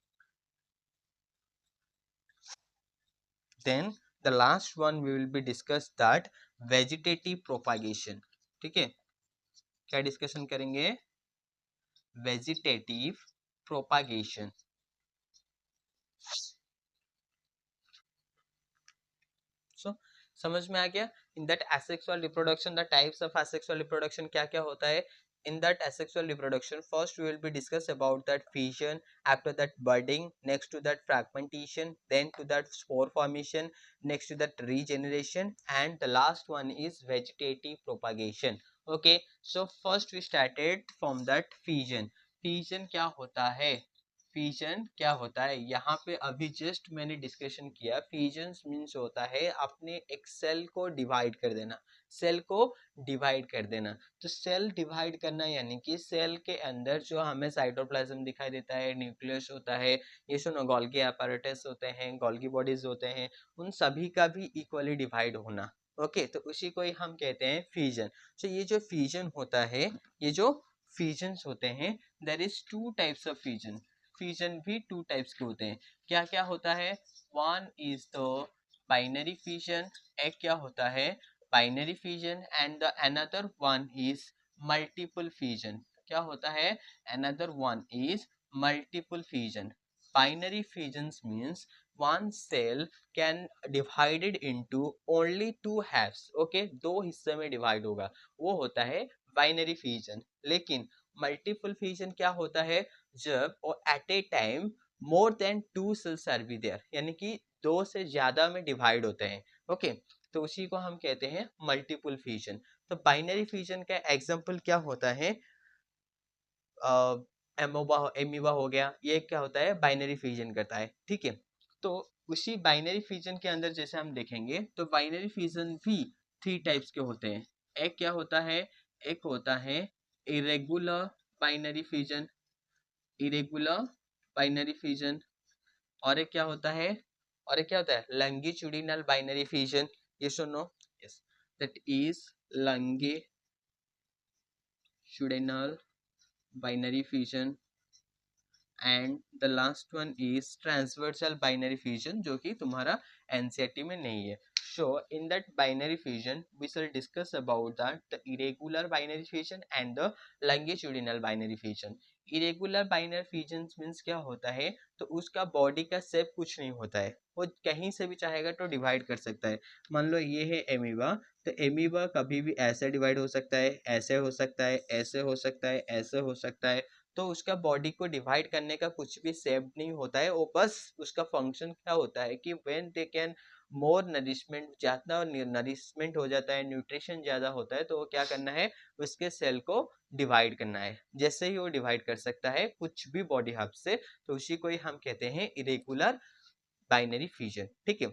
Then the last one we will be discuss that vegetative propagation. ठीक है, क्या डिस्कशन करेंगे, वेजिटेटिव प्रोपागेशन. सो समझ में आ गया. In that asexual reproduction, the types of asexual reproduction क्या क्या होता है, in that asexual reproduction, first we will be discuss about that fission, after that budding, next to that fragmentation, then to that spore formation, next to that regeneration, and the last one is vegetative propagation. Okay, so first we started from that fission. fission क्या होता है? Fission क्या होता है, यहाँ पे अभी just मैंने डिस्कशन किया, फिजन मीन्स होता है अपने एक सेल को डिवाइड कर देना, सेल को डिवाइड कर देना। तो सेल डिवाइड करना यानी कि सेल के अंदर जो हमें साइटोप्लाज्म दिखाई देता है, न्यूक्लियस होता है, ये सुनो गोल्गी apparatus होते हैं, गोल्गी बॉडीज होते हैं, उन सभी का भी इक्वली डिवाइड होना। ओके, तो उसी को ही हम कहते हैं फ्यूजन। तो ये जो फ्यूजन होता है, ये जो फ्यूजन्स होते हैं, there is two types of fusion. Fusion भी टू टाइप्स के होते हैं। क्या क्या होता है? One is the binary fusion, एक क्या होता है? Binary fusion, and the another one is multiple fusion. क्या होता है? Another one is multiple fusion. Binary fusions means one cell can divided into only two halves. okay, दो हिस्से में डिवाइड होगा, वो होता है बाइनरी फ्यूजन। लेकिन मल्टीपल फ्यूजन क्या होता है? जब at a time more than two cells are be there, यानी कि दो से ज्यादा में डिवाइड होते हैं। ओके, तो उसी को हम कहते हैं मल्टीपल फ्यूजन। तो बाइनरी फ्यूजन का एग्जांपल क्या होता है? एमीबा हो गया, ये क्या होता है? बाइनरी फ्यूजन करता है। ठीक है, तो उसी बाइनरी फ्यूजन के अंदर जैसे हम देखेंगे तो बाइनरी फ्यूजन भी थ्री टाइप्स के होते हैं। एक क्या होता है? एक होता है irregular binary fusion, irregular binary fusion. और एक क्या होता है? और एक क्या होता है? Longitudinal binary fusion. ये सुनो, yes, that is longitudinal binary fusion, and the last one is transversal binary fusion, जो कि तुम्हारा एनसीईआरटी में नहीं है। So in that binary fusion we shall discuss about that the irregular binary fusion and the longitudinal binary fusion. irregular binary fusion means क्या होता है? तो उसका बॉडी का शेप कुछ नहीं होता है, वो कहीं से भी चाहेगा तो डिवाइड कर सकता है। मान लो ये है एमीबा, तो एमीबा कभी भी ऐसे डिवाइड हो सकता है, ऐसे हो सकता है, ऐसे हो सकता है, ऐसे हो सकता है। तो उसका बॉडी को डिवाइड करने का कुछ भी शेप नहीं होता है, वो बस उसका फंक्शन क्या होता है कि when they can more nourishment, ज्यादा नरिशमेंट हो जाता है, न्यूट्रिशन ज्यादा होता है, तो वो क्या करना है? उसके सेल को डिवाइड करना है। जैसे ही वो डिवाइड कर सकता है कुछ भी बॉडी हब से, तो उसी को ही हम कहते हैं इरेगुलर बाइनरी फ्यूजन। ठीक है,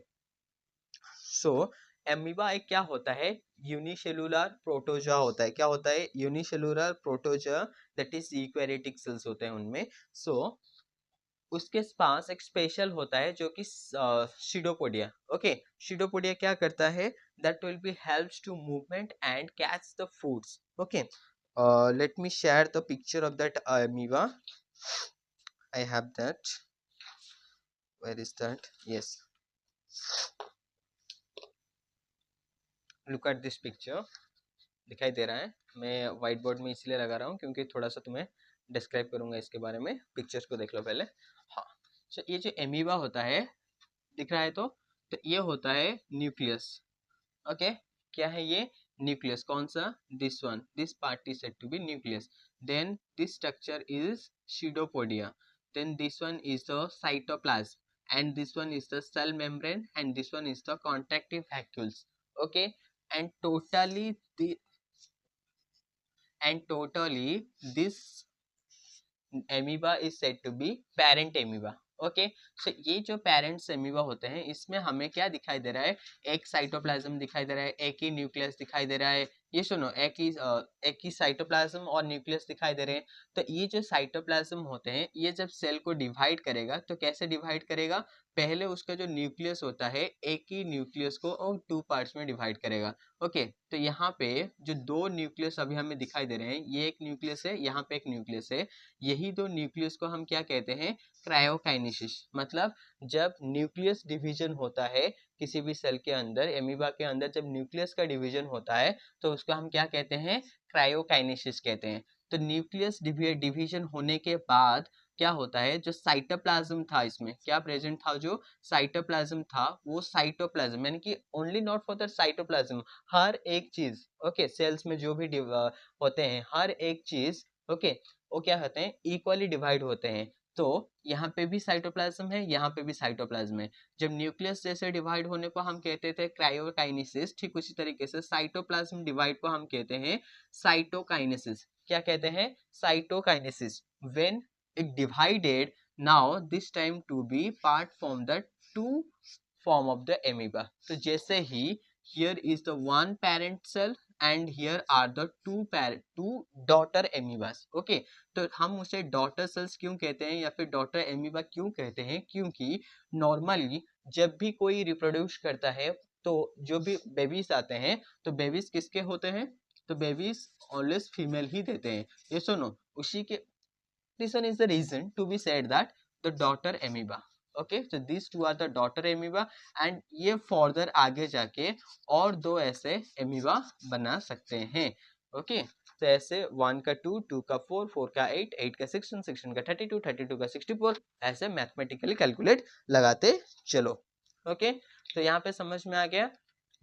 सो एमीबा एक क्या होता है? यूनिसेलुलर प्रोटोजोआ होता है। क्या होता है? Unicellular protozoa, that is eukaryotic cells होते हैं उनमें। सो उसके पास एक स्पेशल होता है जो कि सीडोपोडिया। ओके, सीडोपोडिया क्या करता है? That will be helps to movement and catch the foods. Okay, let me share the picture of that amoeba. I have that. Where is that? Yes, look at this picture. दिखाई दे रहा है? मैं white board में इसलिए लगा रहा हूँ क्योंकि थोड़ा सा तुम्हें डिस्क्राइब करूंगा इसके बारे में। पिक्चर्स को देख लो पहले। हाँ, so ये जो एमीबा होता है, दिख रहा है? तो ये होता है न्यूक्लियस। ओके, क्या है ये? न्यूक्लियस। कौन सा? This one, this part is said to be nucleus. Then this structure is pseudopodia, then this one is the cytoplasm, and this one is the cell membrane, and this one is the contractive vacuoles. Okay, and totally this amoeba is said to be parent amoeba. Okay, so ये जो parents amoeba होते हैं इसमें हमें क्या दिखाई दे रहा है? एक साइटोप्लाज्म दिखाई दे रहा है, एक ही न्यूक्लियस दिखाई दे रहा है। ये सुनो, एक ही साइटोप्लाज्म और न्यूक्लियस दिखाई दे रहे हैं। तो ये जो साइटोप्लाज्म होते हैं, ये जब सेल को डिवाइड करेगा तो कैसे डिवाइड करेगा? पहले उसका जो न्यूक्लियस होता है, एक ही न्यूक्लियस को और टू पार्ट्स में डिवाइड करेगा। ओके, तो यहाँ पे जो दो न्यूक्लियस अभी हमें दिखाई दे रहे हैं, ये एक न्यूक्लियस है, यहाँ पे एक न्यूक्लियस है। यही दो न्यूक्लियस को हम क्या कहते हैं? क्रायोकाइनेसिस। मतलब जब न्यूक्लियस डिवीजन होता है किसी भी सेल के अंदर, एमीबा के अंदर जब न्यूक्लियस का डिवीजन होता है तो उसको हम क्या कहते हैं? क्रायोकाइनेसिस कहते हैं। तो न्यूक्लियस डिवीजन होने के बाद क्या होता है, जो साइटोप्लाज्म था इसमें क्या प्रेजेंट था, जो साइटोप्लाज्म था वो साइटोप्लाज्म यानी कि only not for the cytoplasm, हर एक चीज ओके सेल्स में जो भी होते हैं हर एक चीज ओके वो क्या होते हैं इक्वली डिवाइड होते हैं। तो यहाँ पे भी साइटोप्लाज्म है, यहाँ पे भी साइटोप्लाज्म है। जब न्यूक्लियस जैसे डिवाइड होने को हम कहते थे क्रायोकाइनेसिस, ठीक उसी तरीके से साइटोप्लाज्म डिवाइड को हम कहते हैं साइटोकाइनेसिस। क्या कहते हैं, cytokinesis. When it divided, now this time to be part from the two form of the amoeba। तो जैसे ही here is the one parent cell and here are the two daughter amoebas okay। तो हम उसे daughter cells क्यों कहते हैं या फिर डॉटर एमीबा क्यों कहते हैं, क्योंकि नॉर्मली जब भी कोई रिप्रोड्यूस करता है तो जो भी बेबीज आते हैं तो बेबीज किसके होते हैं, तो बेबीज ऑलवेज फीमेल ही देते हैं। ये सुनो उसी के this one is the reason to be said that the daughter amoeba okay। so these two are the daughter amoeba and ये further आगे जाके और दो ऐसे amoeba बना सकते हैं ओके। तो ऐसे 1 का 2, 2 का 4, 4 का 8, 8 का 16, 16 का 32, 32 का 64 ऐसे मैथमेटिकली कैलकुलेट लगाते चलो ओके। तो यहाँ पे समझ में आ गया।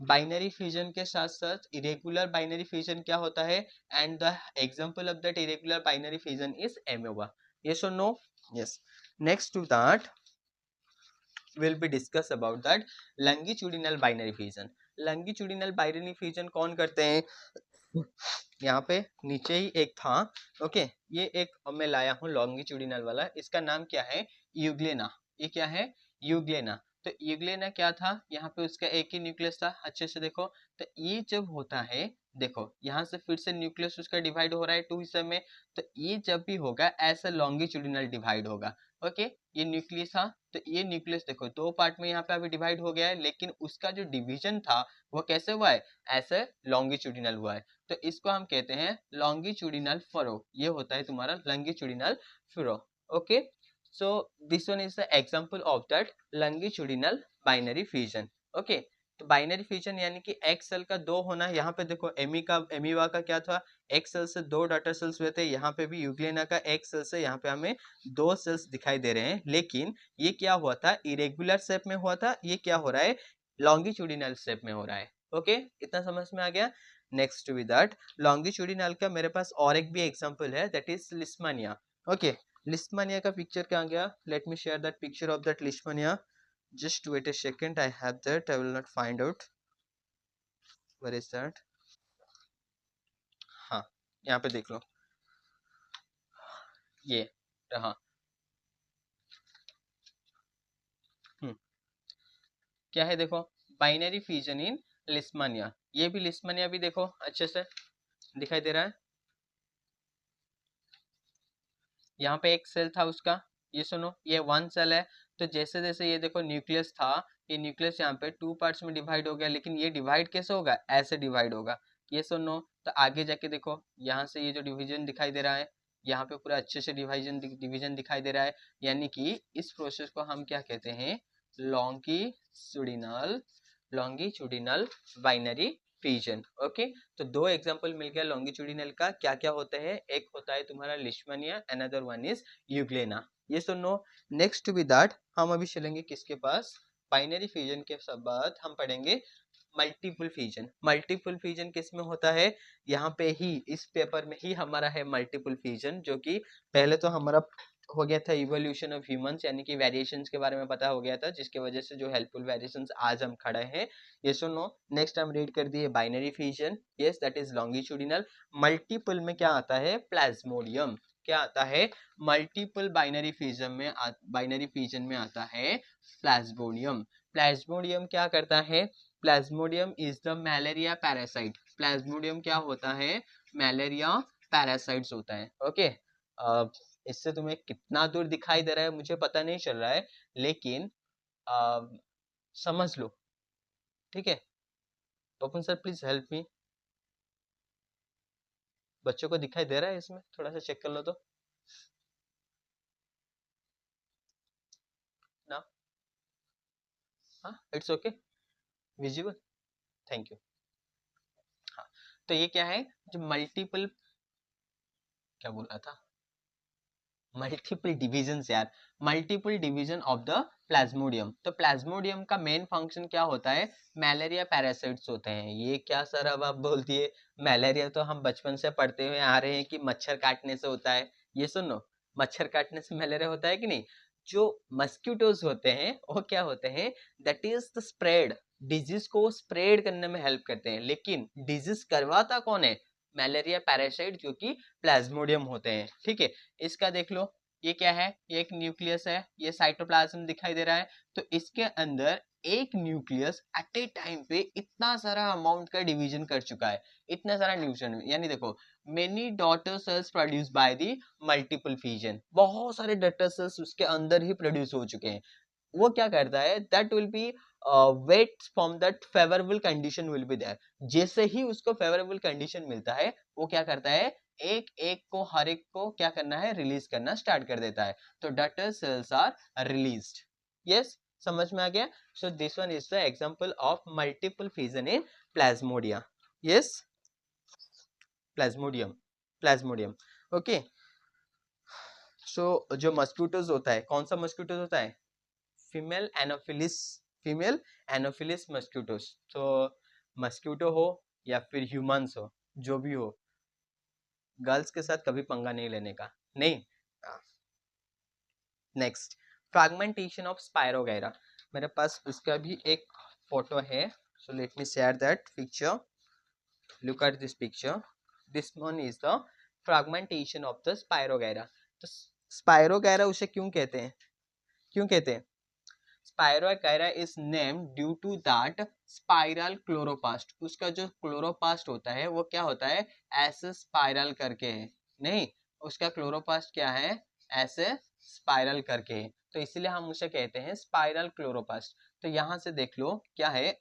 बाइनरी फ्यूजन के साथ साथ इरेगुलर बाइनरी फ्यूजन क्या होता है, and the example of that irregular binary fusion is amoeba। yes or no? yes। next to that will be discuss about that longitudinal binary fusion। longitudinal binary fusion कौन करते हैं, यहाँ पे नीचे ही एक था ओके ये एक मैं लाया हूँ लॉन्गिट्यूडिनल वाला, इसका नाम क्या है, यूग्लेना। ये क्या है, यूग्लेना। तो यूग्लेना क्या था, यहाँ पे उसका एक ही न्यूक्लियस था, अच्छे से देखो। तो ये जब होता है देखो यहाँ से फिर से न्यूक्लियस उसका डिवाइड हो रहा है टू हिस्से में, तो ये जब भी होगा ऐसा लॉन्गिट्यूडिनल डिवाइड होगा ओके। ये न्यूक्लियस था तो ये न्यूक्लियस देखो दो पार्ट में यहाँ पे अभी डिवाइड हो गया है, लेकिन उसका जो डिवीजन था वो कैसे हुआ है, ऐसे लॉन्गिट्यूडिनल हुआ है। तो इसको हम कहते हैं लॉन्गिट्यूडिनल फरो, ये होता है तुम्हारा longitudinal furrow okay. So this one is the example of that longitudinal binary fusion okay. तो बाइनरी फ्यूजन यानी कि एक सेल का दो होना, यहाँ पे देखो एमीवा का क्या था, एक सेल से दो डॉटर सेल्स हुए थे, यहाँ पे भी यूग्लेना का एक सेल से यहाँ पे हमें दो सेल्स दिखाई दे रहे हैं, लेकिन ये क्या हुआ था, इरेगुलर शेप में हुआ था, ये क्या हो रहा है, लॉन्गिट्यूडिनल शेप में हो रहा है ओके। इतना समझ में आ गया। नेक्स्ट विद दैट लॉन्गिट्यूडिनल का मेरे पास और एक भी एग्जांपल है, that is Leishmania okay. Leishmania का पिक्चर कहाँ गया, late me share that picture of that Leishmania. just wait a second, I have that, I will not find out where is that। हाँ यहाँ पे देख लो ये रहा। क्या है देखो, बाइनरी फ्यूजन इन लिस्मानिया, ये भी लिस्मानिया भी देखो अच्छे से दिखाई दे रहा है। यहाँ पे एक सेल था उसका, ये सुनो ये वन सेल है। तो जैसे जैसे ये देखो न्यूक्लियस था, ये न्यूक्लियस यहाँ पे टू पार्ट्स में डिवाइड हो गया, लेकिन ये डिवाइड कैसे होगा, ऐसे डिवाइड होगा, ये सुनो। तो आगे जाके देखो यहाँ से ये जो डिवीजन दिखाई दे रहा है, यहाँ पे पूरा अच्छे से डिवीजन दिखाई दे रहा है, यानी कि इस प्रोसेस को हम क्या कहते हैं, longitudinal longitudinal binary fusion okay. तो दो एग्जांपल मिल गया लॉन्गिट्यूडिनल का, क्या क्या होता है, एक होता है तुम्हारा लिशमनिया, अनदर वन इज यूग्लेना। ये सुनो। नेक्स्ट विद दैट हम अभी चलेंगे किसके पास, बाइनरी फ्यूजन के बाद हम पढ़ेंगे मल्टीपल फ्यूजन। मल्टीपल फ्यूजन किस में होता है, यहाँ पे ही इस पेपर में ही हमारा है मल्टीपल फ्यूजन, जो कि पहले तो हमारा हो गया था इवोल्यूशन ऑफ ह्यूमंस, यानी कि वेरिएशंस के बारे में पता हो गया था, जिसके वजह से जो हेल्पफुल वेरिएशंस आज हम खड़े हैं। ये सुनो, नेक्स्ट हम रीड कर दिए binary fusion, yes that is longitudinal. Multiple में क्या आता है, प्लाज्मोडियम। क्या आता है, मल्टीपल बाइनरी फ्यूजन में आता है प्लाज्मोडियम। प्लाज्मोडियम क्या करता है, Plasmodium is the malaria parasite. Plasmodium क्या होता है, मलेरिया पैरासाइट्स होता है ओके। इससे तुम्हें कितना दूर दिखाई दे रहा है मुझे पता नहीं चल रहा है, लेकिन समझ लो ठीक है। ओपन सर प्लीज हेल्प मी, बच्चों को दिखाई दे रहा है इसमें, थोड़ा सा चेक कर लो तो ना। हाँ it's okay, visible, thank you. हाँ तो ये क्या है, जो मल्टीपल क्या बोल रहा था, मल्टीपल डिविजन्स यार, multiple division of the Plasmodium. तो प्लाज्मोडियम का मेन फंक्शन क्या होता है, मलेरिया पैरासाइट्स होते हैं। ये क्या सर अब आप बोल दिए, मलेरिया तो हम बचपन से पढ़ते हुए आ रहे हैं कि मच्छर काटने से होता है। ये सुनो, मच्छर काटने से मलेरिया होता है कि नहीं। जो मस्क्यूटोज होते हैं वो क्या होते हैं, that is the spread, disease को स्प्रेड करने में हेल्प करते हैं। लेकिन डिजीज करवाता कौन है, मलेरिया पैरासाइट जो कि प्लाज्मोडियम होते हैं। ठीक है, इसका देख लो, ये क्या है, ये एक न्यूक्लियस है, ये साइटोप्लाज्म दिखाई दे रहा है। तो इसके अंदर एक न्यूक्लियस एट ए टाइम पे इतना सारा अमाउंट का डिवीजन कर चुका है, इतना सारा न्यूक्लियस, यानी देखो many daughter cells produce by the multiple fission, बहुत सारे डॉटर सेल्स उसके अंदर ही प्रोड्यूस हो चुके हैं। वो क्या करता है, that will be wait from that favourable condition will be there. जैसे ही उसको फेवरेबल कंडीशन मिलता है, वो क्या करता है, एक एक को, हर एक को क्या करना है, रिलीज करना स्टार्ट कर देता है। तो daughter cells are released. Yes, समझ में आ गया। So this one is the example of multiple fission in plasmodia. Yes, plasmodium, plasmodium. Okay, so जो मस्क्यूटोज होता है, कौन सा मस्क्यूटोज होता है, female anopheles, female anopheles mosquitoes. तो मस्क्यूटो हो या फिर ह्यूमंस हो, जो भी हो, गर्ल्स के साथ कभी पंगा नहीं लेने का, नहीं। Next, fragmentation of spirogyra. मेरे पास उसका भी एक फोटो है, so let me share that picture. Look at this picture, this one is the fragmentation of the spirogyra. तो स्पायरोगैरा उसे क्यों कहते हैं, क्यों कहते हैं, spirogyra is name due to that spiral chloroplast. उसका जो क्लोरोप्लास्ट होता है वो क्या होता है, ऐसे स्पाइरल करके है, नहीं, उसका क्लोरोप्लास्ट क्या है, ऐसे स्पाइरल करके है, तो इसलिए हम उसे कहते हैं स्पाइरल क्लोरोप्लास्ट। तो यहाँ से देख लो क्या है,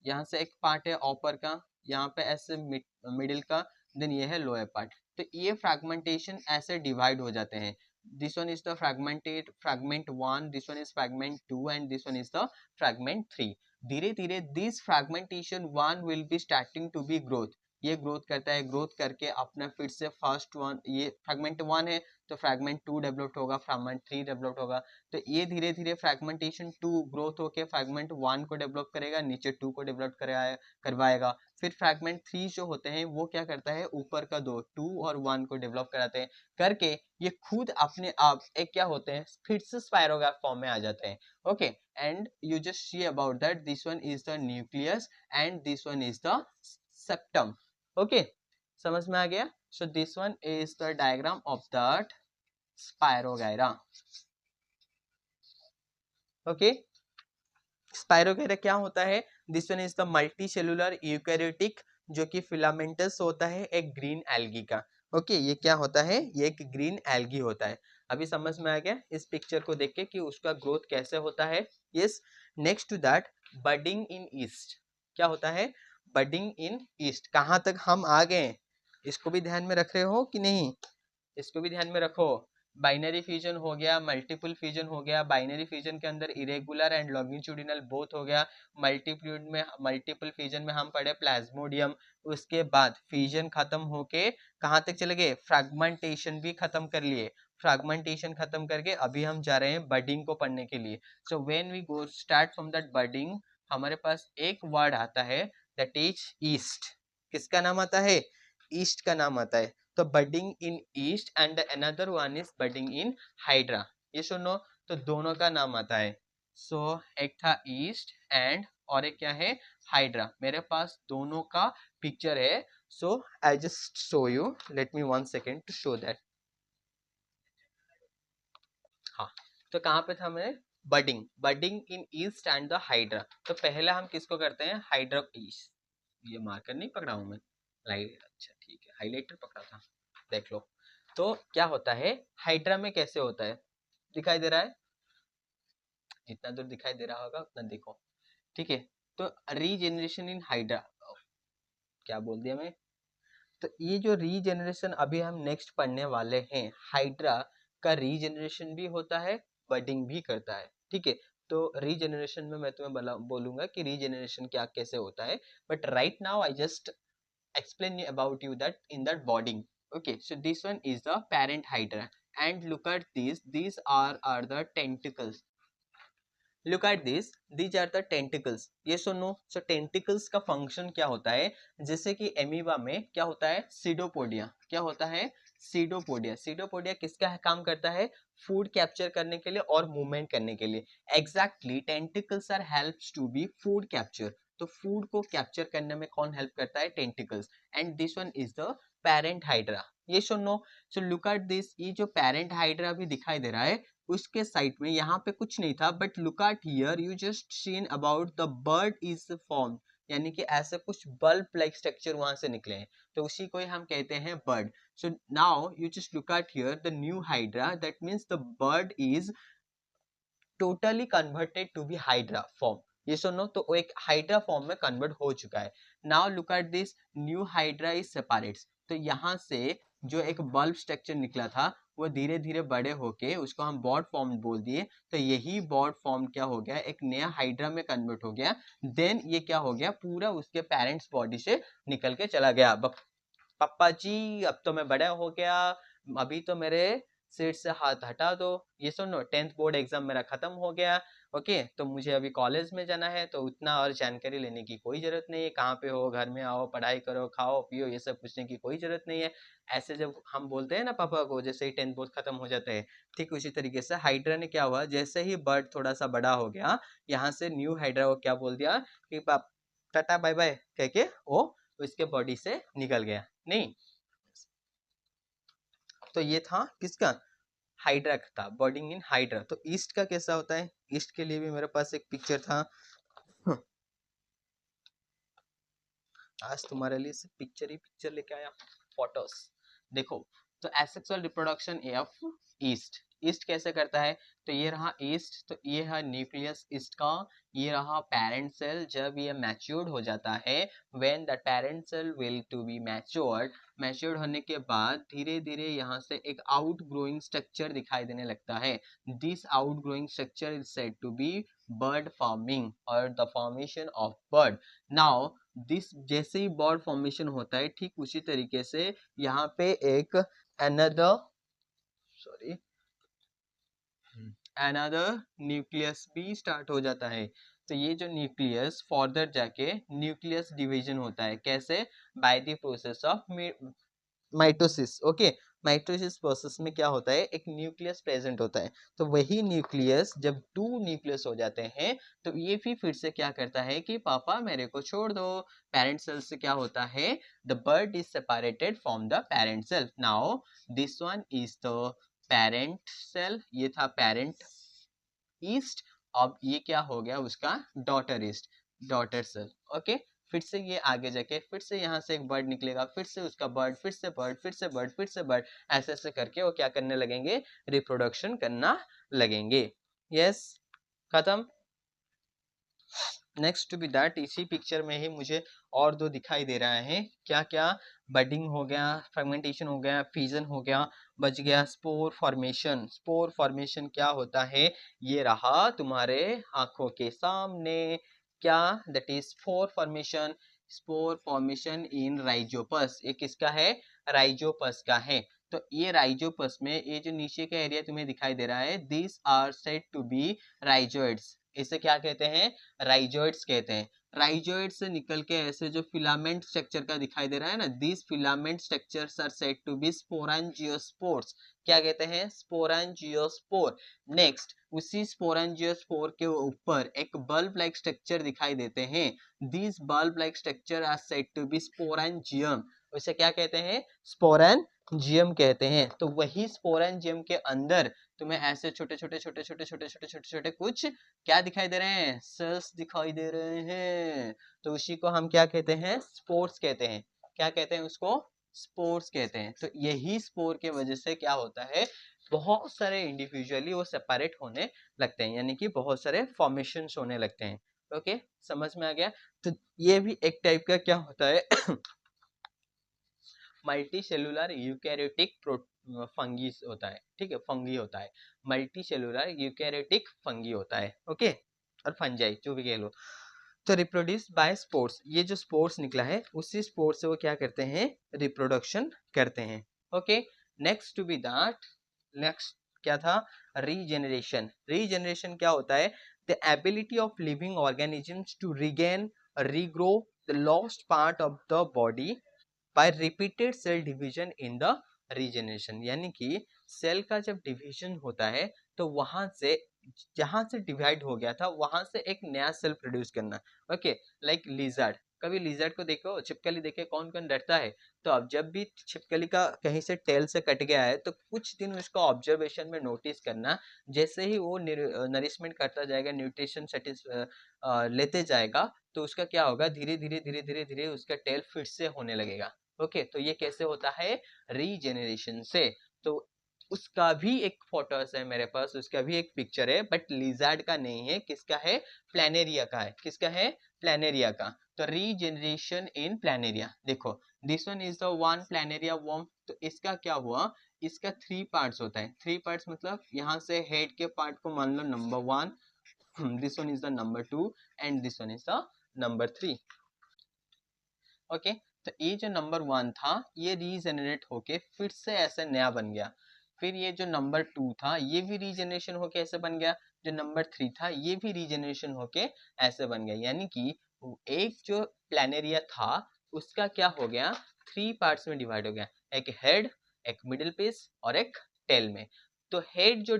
यहाँ से एक पार्ट है ऊपर का, यहाँ पे ऐसे मिडिल का, देन ये है लोअर पार्ट। तो ये फ्रैगमेंटेशन ऐसे डिवाइड हो जाते हैं। This one is the fragmented fragment 1, this one is fragment 2 and this one is the fragment 3. धीरे धीरे this fragmentation 1 will be starting to be growth, ये ग्रोथ करता है, ग्रोथ करके अपना फिर से फर्स्ट वन, ये फ्रैगमेंट 1 है तो फ्रैगमेंट 2 डेवलप होगा, फ्रैगमेंट 3 डेवलप होगा। तो ये धीरे धीरे फ्रैगमेंटेशन 2 ग्रोथ होके फ्रैगमेंट 1 को डेवलप करेगा, नीचे 2 को डेवलप करवाएगा। फिर फ्रैगमेंट 3 जो होते हैं वो क्या करता है, ऊपर का दो 2 और 1 को डेवलप कराते हैं, करके ये खुद अपने आप एक क्या होते हैं, फिर से स्पायरोग्राफ फॉर्म में आ जाते हैं। Okay, and you just see about that, this one is the nucleus and this one is the septum. Okay, समझ में आ गया। So this one is the diagram of that spirogyra. Okay, spirogyra क्या होता है, this one is the multi cellular eukaryotic, जो कि filamentous होता है एक ग्रीन एल्गी का। ओके, ये क्या होता है, ये एक ग्रीन एल्गी होता है। अभी समझ में आ गया इस पिक्चर को देख के कि उसका ग्रोथ कैसे होता है। Yes, next to that, budding in yeast. क्या होता है, बडिंग इन ईस्ट, कहाँ तक हम आ गए, इसको भी ध्यान में रख रहे हो कि नहीं, इसको भी ध्यान में रखो। बाइनरी फ्यूजन हो गया, मल्टीपल फ्यूजन हो गया, बाइनरी फ्यूजन के अंदर इरेगुलर एंड लॉन्गिट्यूडिनल बोथ हो गया, मल्टीपल फ्यूजन में हम पढ़े प्लाज्मोडियम। उसके बाद फ्यूजन खत्म होके कहाँ तक चले गए, फ्रैगमेंटेशन भी खत्म कर लिए। फ्रैगमेंटेशन खत्म करके अभी हम जा रहे हैं बडिंग को पढ़ने के लिए। So when we go start from that budding, हमारे पास एक वर्ड आता है, दैट इज ईस्ट। किसका नाम आता है, ईस्ट का नाम आता है। तो budding in yeast and another one is budding in hydra. ये सुनो, तो दोनों का नाम आता है। सो एक था ईस्ट एंड और एक क्या है, हाइड्रा। मेरे पास दोनों का पिक्चर है, so I just show you, let me 1 second to show that. हाँ, तो कहाँ पे था मैं, budding, budding in yeast and the hydra. तो पहले हम किसको करते हैं, हाइड्रा ईस्ट। ये मार्कर नहीं पकड़ा हूं मैं, लाइट, अच्छा ठीक है, हाइलाइटर पकड़ा था, देख लो। तो क्या होता है, हाइड्रा में कैसे होता है, दिखाई दे रहा है, जितना दूर दिखाई दे रहा होगा उतना देखो। ठीक है, तो रीजेनरेशन इन हाइड्रा, क्या बोल दिया मैं, तो ये जो रीजेनरेशन अभी हम नेक्स्ट पढ़ने वाले हैं, हाइड्रा का रीजेनरेशन भी होता है, बडिंग भी करता है। ठीक है, तो रीजेनरेशन में मैं तुम्हें बोलूंगा कि रीजेनरेशन क्या कैसे होता है, but right now I just explain you about you that in that bonding. Okay, so this one is the parent hydra, and look at these are the tentacles. Look at this, these are the tentacles. Yes or no? So tentacles का function क्या होता है? जैसे कि amoeba में क्या होता है? सीडोपोडिया. क्या होता है? सीडोपोडिया. सीडोपोडिया किसका काम करता है? फूड कैप्चर करने के लिए और मूवमेंट करने के लिए. Exactly tentacles are helps to be food capture. तो फूड को कैप्चर करने में कौन हेल्प करता है? Tentacles. And this one is the parent hydra. ये so no. So look at this, ये जो पेरेंट हाइड्रा भी दिखाई दे रहा है उसके साइड में यहाँ पे कुछ नहीं था, but look at here, you just seen about the bird is form, यानी कि ऐसे कुछ बल्ब लाइक स्ट्रक्चर वहां से निकले हैं, तो उसी को ही हम कहते हैं bird. So now you just look at here the new hydra, that means the bird is totally converted to be hydra form. ये सुनो, तो वो एक हाइड्रा फॉर्म में कन्वर्ट हो चुका है. Now look at this, new hydra is separates. तो यहाँ से जो एक बल्ब स्ट्रक्चर निकला था वो धीरे धीरे बड़े होके उसको हम बॉड फॉर्म बोल दिए. तो यही बॉड फॉर्म क्या हो गया? एक नया हाइड्रा में कन्वर्ट हो गया. देन ये क्या हो गया? पूरा उसके पेरेंट्स बॉडी से निकल के चला गया. पापा जी अब तो मैं बड़ा हो गया, अभी तो मेरे सीट से हाथ हटा दो. ये सुनो, 10th बोर्ड एग्जाम मेरा खत्म हो गया. ओके, तो मुझे अभी कॉलेज में जाना है, तो उतना और जानकारी लेने की कोई जरूरत नहीं है. कहाँ पे हो, घर में आओ, पढ़ाई करो, खाओ पियो, ये सब पूछने की कोई जरूरत नहीं है. ऐसे जब हम बोलते हैं ना पापा को, जैसे ही 10th बोर्ड खत्म हो जाता है, ठीक उसी तरीके से हाइड्रा ने क्या हुआ, जैसे ही बर्ड थोड़ा सा बड़ा हो गया, यहाँ से न्यू हाइड्रा को क्या बोल दिया कि पाप टाटा बाय बाय कह के वो उसके बॉडी से निकल गया. नहीं, तो ये था किसका? हाइड्रा था, बर्डिंग इन हाइड्रा. तो ईस्ट का कैसा होता है? ईस्ट के लिए भी मेरे पास एक पिक्चर था. आज तुम्हारे लिए सिर्फ पिक्चर ही पिक्चर लेके आया, फोटोस. देखो, तो asexual reproduction of east. East कैसे करता है? तो ये रहा ईस्ट, तो ये है न्यूक्लियस ईस्ट का. ये रहा पेरेंट सेल. जब ये मैच्योर्ड हो जाता है, when the parent cell will to be matured, matured होने के बाद धीरे धीरे यहाँ से एक आउट ग्रोइंग स्ट्रक्चर दिखाई देने लगता है. This out growing structure is said to be bud forming और the formation of bud. Now this, जैसे ही बर्ड फॉर्मेशन होता है, ठीक उसी तरीके से यहाँ पे एक अनदर न्यूक्लियस भी स्टार्ट हो जाता है. तो ये जो न्यूक्लियस फर्दर जाके न्यूक्लियस डिवीजन होता है. कैसे? By the process of mitosis. Okay, mitosis process में क्या होता है? एक न्यूक्लियस प्रेजेंट होता है. तो वही न्यूक्लियस जब 2 न्यूक्लियस हो जाते हैं, तो ये भी फिर से क्या करता है कि पापा मेरे को छोड़ दो. पेरेंट सेल से क्या होता है? The bird is separated from the parent cell. Now this one is the parent cell. ये था पेरेंट ईस्ट. अब ये क्या हो गया? उसका daughter yeast, daughter cell. Okay, फिर से ये आगे जाके फिर से यहाँ से एक बर्ड निकलेगा, फिर से उसका बर्ड, फिर से बर्ड, फिर से बर्ड, फिर से बर्ड. ऐसे ऐसे करके वो क्या करने लगेंगे? रिप्रोडक्शन करना लगेंगे. यस, खत्म. नेक्स्ट टू बी दैट, इसी पिक्चर में ही मुझे और दो दिखाई दे रहा है. क्या क्या? बडिंग हो गया, फ्रेगमेंटेशन हो गया, फ्यूजन हो गया, बच गया स्पोर फॉर्मेशन. स्पोर फॉर्मेशन क्या होता है? ये रहा तुम्हारे आंखों के सामने. क्या? That is spore formation. Spore formation in Rhizopus. ये किसका है? राइजोपस का है. तो ये राइजोपस में ये जो नीचे का एरिया तुम्हें दिखाई दे रहा है, this are said to be rhizoids. इसे क्या कहते हैं? राइजोइड्स कहते हैं. राइजोइड से निकल के ऐसे जो फिलामेंट स्ट्रक्चर का दिखाई दे रहा है ना, this filament structures are said to be sporangiospores. क्या कहते हैं? स्पोरांजियोस्पोर. नेक्स्ट, उसी स्पोरांजियोस्पोर के ऊपर एक बल्ब लाइक स्ट्रक्चर दिखाई देते हैं. This bulb like structure are said to be sporangium. उसे क्या कहते हैं? स्पोरेंजियम कहते हैं. तो वही स्पोरेंजियम के अंदर तुम्हें ऐसे छोटे छोटे छोटे छोटे छोटे छोटे छोटे छोटे कुछ क्या दिखाई दे रहे हैं? सेल्स दिखाई दे रहे हैं. तो उसी को हम क्या कहते हैं? स्पोर्स कहते हैं. क्या कहते हैं उसको? स्पोर्स कहते हैं. तो यही स्पोर के वजह से क्या होता है? बहुत सारे इंडिविजुअली वो सेपरेट होने लगते हैं, यानी कि बहुत सारे फॉर्मेशंस होने लगते हैं. ओके, समझ में आ गया? तो ये भी एक टाइप का क्या होता है? मल्टी सेलुलर यूकैरियोटिक फंगी होता है. ठीक है, फंगी होता है. मल्टी सेलुलर यूकैरियोटिक फंगी होता है. ओके, और फंजाई जो भी कह लो. तो रिप्रोड्यूस बाय स्पोर्स. ये जो स्पोर्स निकला है, उसी स्पोर्स से वो क्या करते हैं? रिप्रोडक्शन करते हैं. Okay, next to be that, next क्या था, रीजेनरेशन। रीजेनरेशन क्या होता है, the ability of living organisms to regain regrow the lost part of the body by repeated cell division in the regeneration. यानी कि सेल का जब डिवीजन होता है तो वहां से, जहां से डिवाइड हो गया था वहां से एक नया सेल प्रोड्यूस करना। ओके, लाइक लिजर्ड, कभी लिजर्ड को देखो, छिपकली देखे, कौन कौन डरता है? तो अब जब भी छिपकली का कहीं से टेल से कट गया है तो कुछ दिन उसको ऑब्जर्वेशन में नोटिस करना, जैसे ही वो नरिशमेंट करता जाएगा, न्यूट्रिशन लेते जाएगा, तो उसका क्या होगा, धीरे धीरे धीरे धीरे धीरे उसका टेल फिर से होने लगेगा। ओके, तो ये कैसे होता है, रीजेनरेशन से। तो उसका भी एक फोटोस है मेरे पास, उसका भी एक पिक्चर है, बट लिजर्ड का नहीं है, किसका है, प्लानेरिया का है। किसका है, प्लानेरिया का। तो रीजेनरेशन इन प्लानेरिया, देखो this one is the one Planaria worm. तो इसका क्या हुआ, इसका 3 पार्ट्स होता है। 3 पार्ट्स मतलब यहाँ से हेड के पार्ट को मान लो number 1, this one is the number 2 and this one is the number 3। Okay, तो ये जो नंबर 1 था ये रीजेनरेट होके फिर से ऐसे नया बन गया। फिर ये जो नंबर 2 था ये भी रीजेनरेशन होके ऐसे बन गया। जो नंबर 3 था ये भी रीजेनरेशन होके ऐसे बन गया। यानी कि एक जो प्लानेरिया था उसका क्या हो गया, 3 पार्ट्स में डिवाइड हो गया, एक हेड, एक मिडिल पीस और एक टेल में। तो हेड जो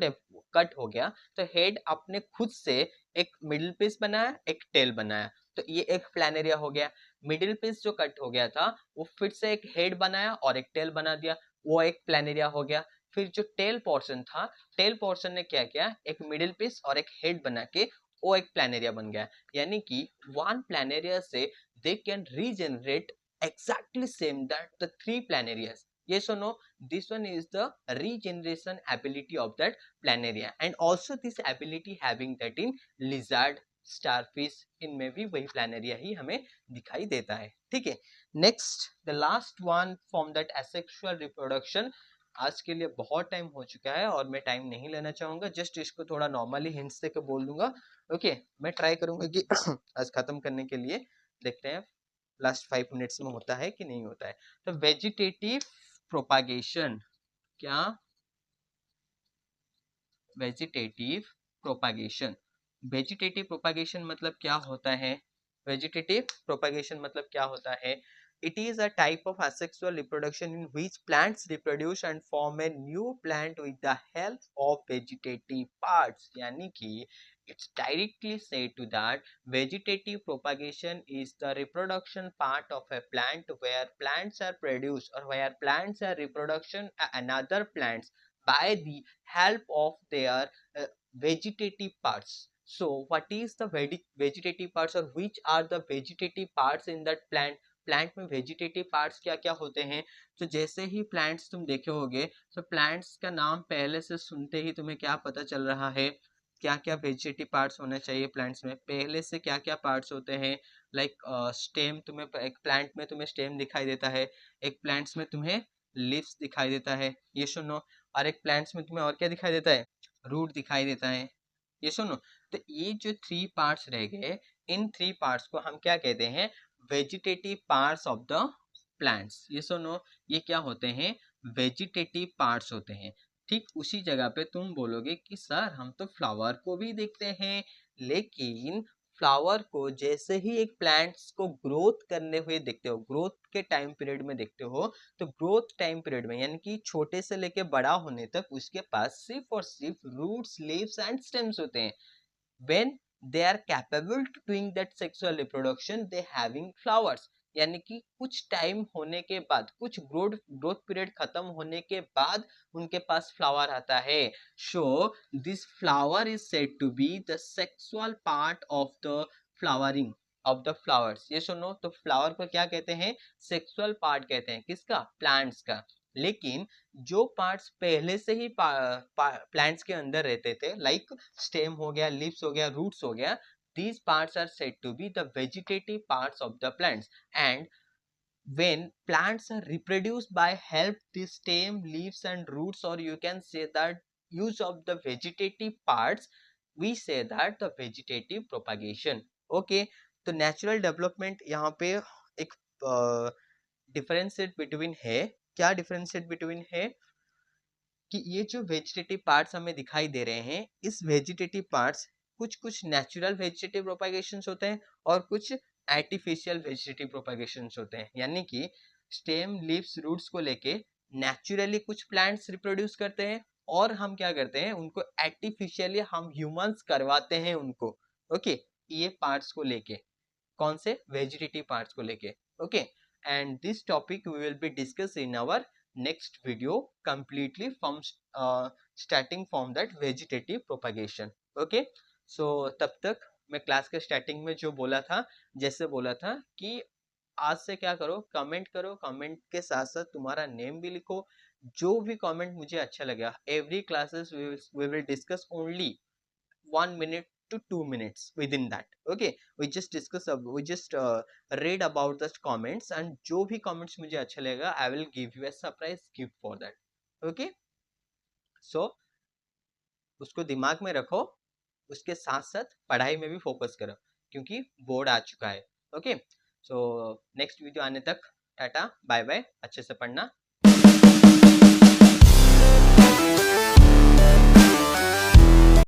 कट हो गया, तो हेड अपने खुद से एक मिडिल पीस बनाया, एक टेल बनाया, तो ये एक प्लानेरिया हो गया। मिडिल पीस जो कट हो गया था वो फिर से एक हेड बनाया और एक टेल बना दिया, वो एक प्लानेरिया हो गया। फिर जो टेल पोर्शन था, टेल पोर्शन ने क्या किया, एक मिडिल पीस और एक हेड बना के वो एक प्लानेरिया बन गया। यानी कि वन प्लानेरिया से they can regenerate exactly same that the 3 planarias। Yes or no, this one is the regeneration ability of that planaria, and also this ability having that in lizard, starfish, इनमें भी वही Planaria ही हमें दिखाई देता है। ठीक है, next the last one from that asexual reproduction. आज के लिए बहुत टाइम हो चुका है और मैं टाइम नहीं लेना चाहूंगा, जस्ट इसको थोड़ा नॉर्मली हिंट्स देकर बोल दूंगा। ओके, मैं ट्राई करूंगा कि आज खत्म करने के लिए, देखते हैं लास्ट 5 मिनट्स में होता है कि नहीं होता है। तो वेजिटेटिव प्रोपागेशन, क्या, वेजिटेटिव प्रोपागेशन, वेजिटेटिव प्रोपागेशन मतलब क्या होता है, वेजिटेटिव प्रोपागेशन मतलब क्या होता है, it is a type of asexual reproduction in which plants reproduce and form a new plant with the help of vegetative parts। यानी कि it's directly said to that vegetative propagation is the reproduction part of a plant where plants are produced or where plants are reproduction another plants by the help of their vegetative parts। So what is the vegetative parts or which are the vegetative parts in that plant? Plant में vegetative parts क्या क्या होते हैं? तो जैसे ही plants तुम देखे होगे, तो प्लांट्स का नाम पहले से सुनते ही तुम्हें क्या पता चल रहा है, क्या क्या वेजिटेटिव पार्ट्स होने चाहिए प्लांट्स में, पहले से क्या क्या पार्ट्स होते हैं। लाइक स्टेम, तुम्हें एक प्लांट में तुम्हें स्टेम दिखाई देता है, एक प्लांट्स में तुम्हें लीव्स दिखाई देता है, ये सुनो, और एक प्लांट्स में तुम्हें और क्या दिखाई देता है, रूट दिखाई देता है, ये सुनो। तो ये जो 3 पार्ट्स रह गए, इन 3 पार्ट्स को हम क्या कहते हैं, vegetative parts of the plants. ये सुनो, ये क्या होते हैं, वेजिटेटिव पार्ट्स होते हैं। ठीक उसी जगह पे तुम बोलोगे कि सर हम तो फ्लावर को भी देखते हैं, लेकिन फ्लावर को जैसे ही एक प्लांट्स को ग्रोथ करने हुए देखते हो, ग्रोथ के टाइम पीरियड में देखते हो, तो ग्रोथ टाइम पीरियड में यानी कि छोटे से लेके बड़ा होने तक उसके पास सिर्फ और सिर्फ रूट्स, लीव्स एंड स्टेम्स होते हैं। when they are capable to doing that sexual reproduction they having flowers। यानी कि कुछ टाइम होने के बाद, कुछ ग्रोथ पीरियड खत्म होने के बाद उनके पास फ्लावर आता है। So this flower is said to be the sexual part of the flowering of the flowers. ये सुनो, तो फ्लावर को क्या कहते हैं, सेक्सुअल पार्ट कहते हैं, किसका, प्लांट्स का। लेकिन जो पार्ट्स पहले से ही प्लांट्स के अंदर रहते थे, लाइक स्टेम हो गया, लीव्स हो गया, रूट्स हो गया, these parts are said to be the vegetative parts of the plants। and when plants are reproduced by help the stem, leaves and roots, or you can say that use of the vegetative parts, we say that the vegetative propagation। okay, तो natural development यहाँ पे एक differentiate between है क्या differentiate between है कि ये जो वेजिटेटिव पार्ट्स हमें दिखाई दे रहे हैं, इस वेजिटेटिव पार्ट्स कुछ कुछ नेचुरल वेजिटेटिव प्रोपागेशंस होते हैं और कुछ आर्टिफिशियल वेजिटेटिव प्रोपागेशंस होते हैं। यानी कि स्टेम, लीव्स, रूट्स को लेके नेचुरली कुछ प्लांट्स रिप्रोड्यूस करते हैं और हम क्या करते हैं, उनको आर्टिफिशियली हम ह्यूमंस करवाते हैं उनको। ओके, ये पार्ट्स को लेके, कौन से वेजिटेटिव पार्ट्स को लेके। Okay, and this topic we will be discuss in our next video completely from starting from that vegetative propagation. Okay, so तब तक मैं क्लास के स्टार्टिंग में जो बोला था, जैसे बोला था कि आज से क्या करो, कमेंट करो, कमेंट के साथ साथ तुम्हारा नेम भी लिखो। जो भी कमेंट मुझे अच्छा लगेगा, every classes we will discuss only 1 minute to 2 minutes within that. Okay, we just read about the comments, and जो भी comments मुझे अच्छा लगेगा, I will give you a surprise gift for that. Okay, so उसको दिमाग में रखो, उसके साथ साथ पढ़ाई में भी फोकस करो क्योंकि बोर्ड आ चुका है। ओके, सो नेक्स्ट वीडियो आने तक टाटा बाय बाय, अच्छे से पढ़ना।